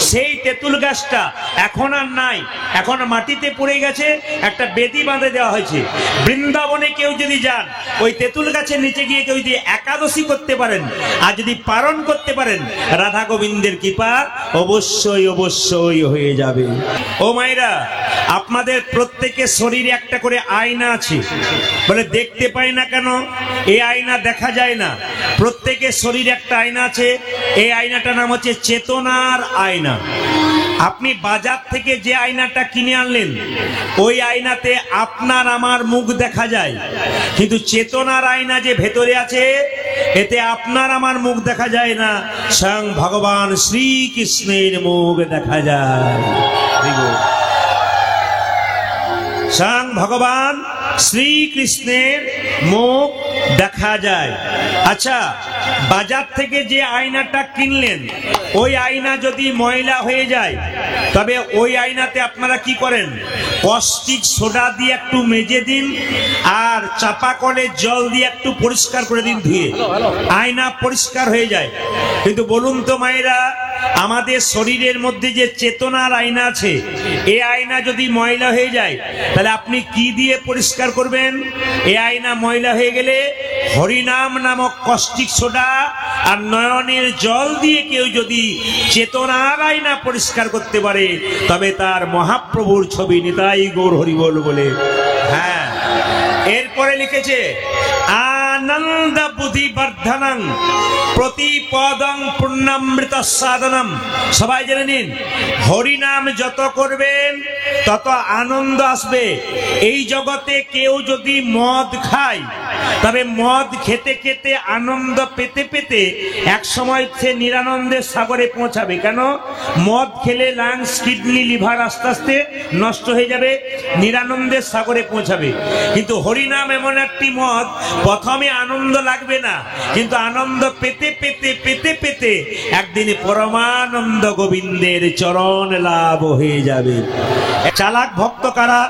সেই তেঁতুল গাছটা এখন আর নাই, এখন মাটিতে পড়ে গেছে, একটা বেদি বাঁধে দেওয়া হয়েছে। বৃন্দাবনে কেউ যদি যান, ওই তেঁতুল গাছের নিচে গিয়ে কেউ যদি একাদশী করতে পারেন, আর যদি পালন করতে পারেন, রাধা গোবিন্দের কৃপা অবশ্যই অবশ্যই হয়ে যাবে। ও মায়েরা, আপনাদের প্রত্যেকের শরীরে একটা করে আয়না আছে, বলে দেখতে পাই না কেন? এই আয়না দেখা যায় না, প্রত্যেকের শরীরে একটা আয়না আছে। এই আয়নাটার নাম হচ্ছে চেতনার আয়না। আপনি বাজার থেকে যে আয়নাটা কিনে আনলেন, ওই আয়নাতে আপনার আমার মুখ দেখা যায়, কিন্তু চেতনার আয়না যে ভেতরে আছে, এতে আপনার আমার মুখ দেখা যায় না, স্বয়ং ভগবান শ্রীকৃষ্ণের মুখ দেখা যায়। স্বয়ং ভগবান শ্রীকৃষ্ণের মুখ দেখা যায়। আচ্ছা, বাজার থেকে যে আয়নাটা কিনলেন, ওই আয়না যদি ময়লা হয়ে যায়, তবে ওই আয়নাতে আপনারা কি করেন? কস্টিক সোডা দিয়ে একটু মেজে দিন, আর চাপা কলে জল দিয়ে একটু পরিষ্কার করে দিন, ধুয়ে আয়না পরিষ্কার হয়ে যায়। কিন্তু বলুন তো মায়েরা, আমাদের শরীরের মধ্যে যে চেতনার আয়না আছে, এই আয়না যদি ময়লা হয়ে যায়, তাহলে আপনি কি দিয়ে পরিষ্কার করবেন? এই আয়না ময়লা হয়ে গেলে হরিনাম নামক কস্টিক সোডা আর নয়নের জল দিয়ে কেউ যদি চেতনার আয়না পরিষ্কার করতে পারে, তবে তার মহাপ্রভুর ছবি নিতাই গৌর হরিবল বলে। হ্যাঁ, এরপরে লিখেছে আনন্দ বুদ্ধি বর্ধনং প্রতিপদং পূর্ণামৃত সাধনম। সবাই জেনে নিন, হরিনাম যত করবেন তত আনন্দ আসবে। এই জগতে কেউ যদি মদ খায়, তবে মদ খেতে খেতে আনন্দ পেতে পেতে এক সময় সে নিরানন্দের সাগরে পৌঁছাবে। কেন? মদ খেলে লাংস, কিডনি, লিভার আস্তে আস্তে নষ্ট হয়ে যাবে, নিরানন্দের সাগরে পৌঁছাবে। কিন্তু হরিনাম এমন একটি মদ, প্রথমে আনন্দ লাগবে না, কিন্তু আনন্দ পেতে পেতে পেতে পেতে একদিন পরমানন্দ গোবিন্দের চরণ লাভ হয়ে যাবে। চালাক ভক্ত কারা?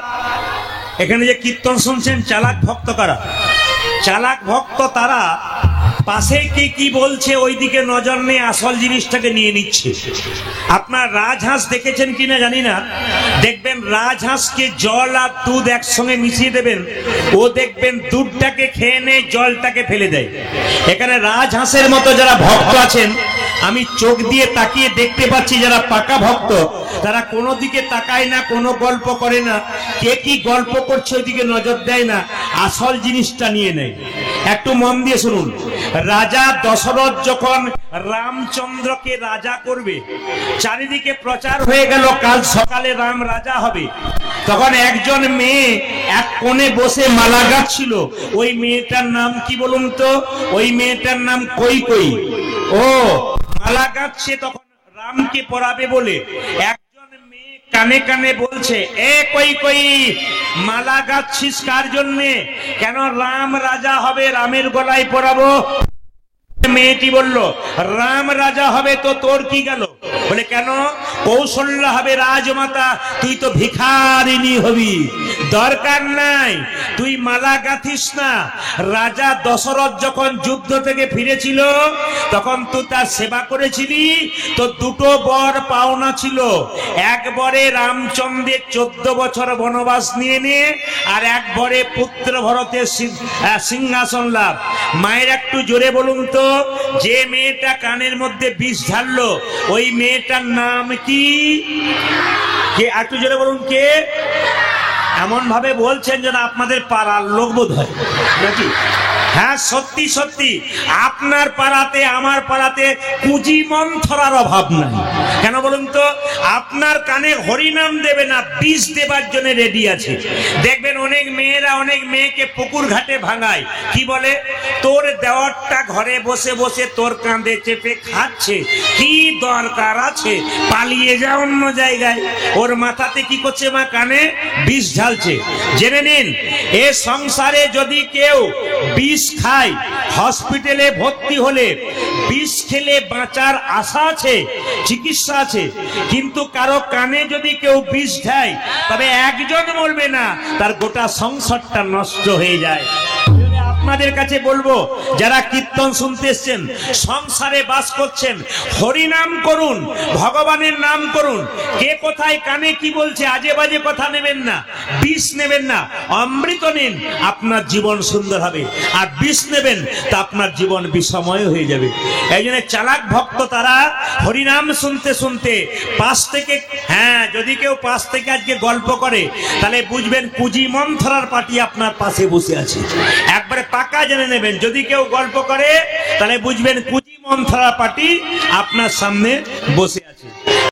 এখানে যে কীর্তন শুনছেন, চালাক ভক্ত কারা? চালাক ভক্ত তারা পাশে কে কি বলছে ওই দিকে নজর নিয়ে আসল জিনিসটাকে নিয়ে নিচ্ছে। আপনার রাজহাঁস দেখেছেন কিনা জানি না, দেখবেন রাজহাঁসকে জল আর দুধ একসঙ্গে মিশিয়ে দেবেন, ও দেখবেন দুধটাকে খেয়ে নেয়, জলটাকে ফেলে দেয়। এখানে রাজহাঁসের মতো যারা ভক্ত আছেন, আমি চোখ দিয়ে তাকিয়ে দেখতে পাচ্ছি, যারা পাকা ভক্ত, তারা কোনো দিকে তাকায় না, কোনো গল্প করে না, কে কি গল্প করছে ওইদিকে নজর দেয় না, আসল জিনিসটা নিয়ে নেয়। একটু মন দিয়ে শুনুন। রাজা দশরথ যখন রামচন্দ্রকে রাজা করবে, চারিদিকে প্রচার হয়ে গেল কাল সকালে রাম রাজা হবে। তখন একজন মেয়ে এক কোণে বসে মালা গাচ্ছিল। ওই মেয়েটার নাম কি বলুন তো? ওই মেয়েটার নাম কৈকেয়ী। ও মালা গাচ্ছে, তখন রামকে পরাবে বলে একজন মেয়ে কানে কানে বলছে, এ কৈকেয়ী, মালা গাচ্ছিস কার জন্যে? কেন? রাম রাজা হবে, রামের গলায় পরাবো। মেয়েটি বলল, রাম রাজা হবে তো তোর কি গেল? বলে কেন? কৌশল্যা হবে রাজমাতা, তুই তো ভিখারিনী হবি, দরকার নাই, তুই মালা গাঁথিস না। রাজা দশরথ যখন যুদ্ধ থেকে ফিরেছিল, তখন তুই তার সেবা করেছিলি, তো দুটো বর পাওনা ছিল। এক বরে রামচন্দ্রের 14 বছর বনবাস নিয়ে নে, আর এক বরে পুত্র ভরতের সিংহাসন লাভ। মায়ের একটু জোরে বলুন তো, যে মেয়েটা কানের মধ্যে বিষ ঢাললো, ওই মেয়েটার নাম কি? কে? একটু জোরে বলুন, কে? এমন ভাবে বলছেন যেন আপনাদের পাড়ার লোক বোধ হয় নাকি? হ্যাঁ, সত্যি সত্যি আপনার পাড়াতে আমার পাড়াতে পুঁজি মন্থরার অভাব নাই। কেন বলুন তো? আপনার কানে হরিনাম দেবে না, বিষ দেবার জন্য রেডি আছে। দেখবেন অনেক মেয়েরা অনেক মেয়েকে পুকুর ঘাটে ভাঙায়, কি বলে? তোর দেওয়ারটা ঘরে বসে বসে তোর কাঁধে চেপে খাচ্ছে, কি দরকার আছে পালিয়ে যা অন্য জায়গায়। ওর মাথাতে কি করছে? মা কানে বিষ ঢালছে। জেনে নিন, এ সংসারে যদি কেউ বিষ খায়, হসপিটালে ভর্তি হলে বিষ খেলে বাঁচার আশা আছে, চিকিৎসা আছে। কিন্তু কারো কানে যদি কেউ বিষ দেয়, তবে একজন মরবে না, তার গোটা সংসারটা নষ্ট হয়ে যায়। আপনাদের কাছে বলবো, যারা কীর্তন শুনতে এসছেন, সংসারে বাস করছেন, হরিনাম করুন, ভগবানের নাম করুন। কে কোথায় কানে কি বলছে আজে বাজে কথা নেবেন না, বিষ নেবেন না, অমৃত নিন, আপনার জীবন সুন্দর হবে। আর বিষ নেবেন তা আপনার জীবন বিষময় হয়ে যাবে। এই জন্য চালাক ভক্ত তারা হরিনাম শুনতে শুনতে পাশ থেকে, হ্যাঁ, যদি কেউ পাশ থেকে আজকে গল্প করে, তাহলে বুঝবেন পুঁজি মন্থরার পার্টি আপনার পাশে বসে আছে। একবারে পাকা জেনে নেবেন, যদি কেউ গল্প করে তাহলে বুঝবেন পুঁজি মন্থরা পার্টি আপনার সামনে বসে আছে।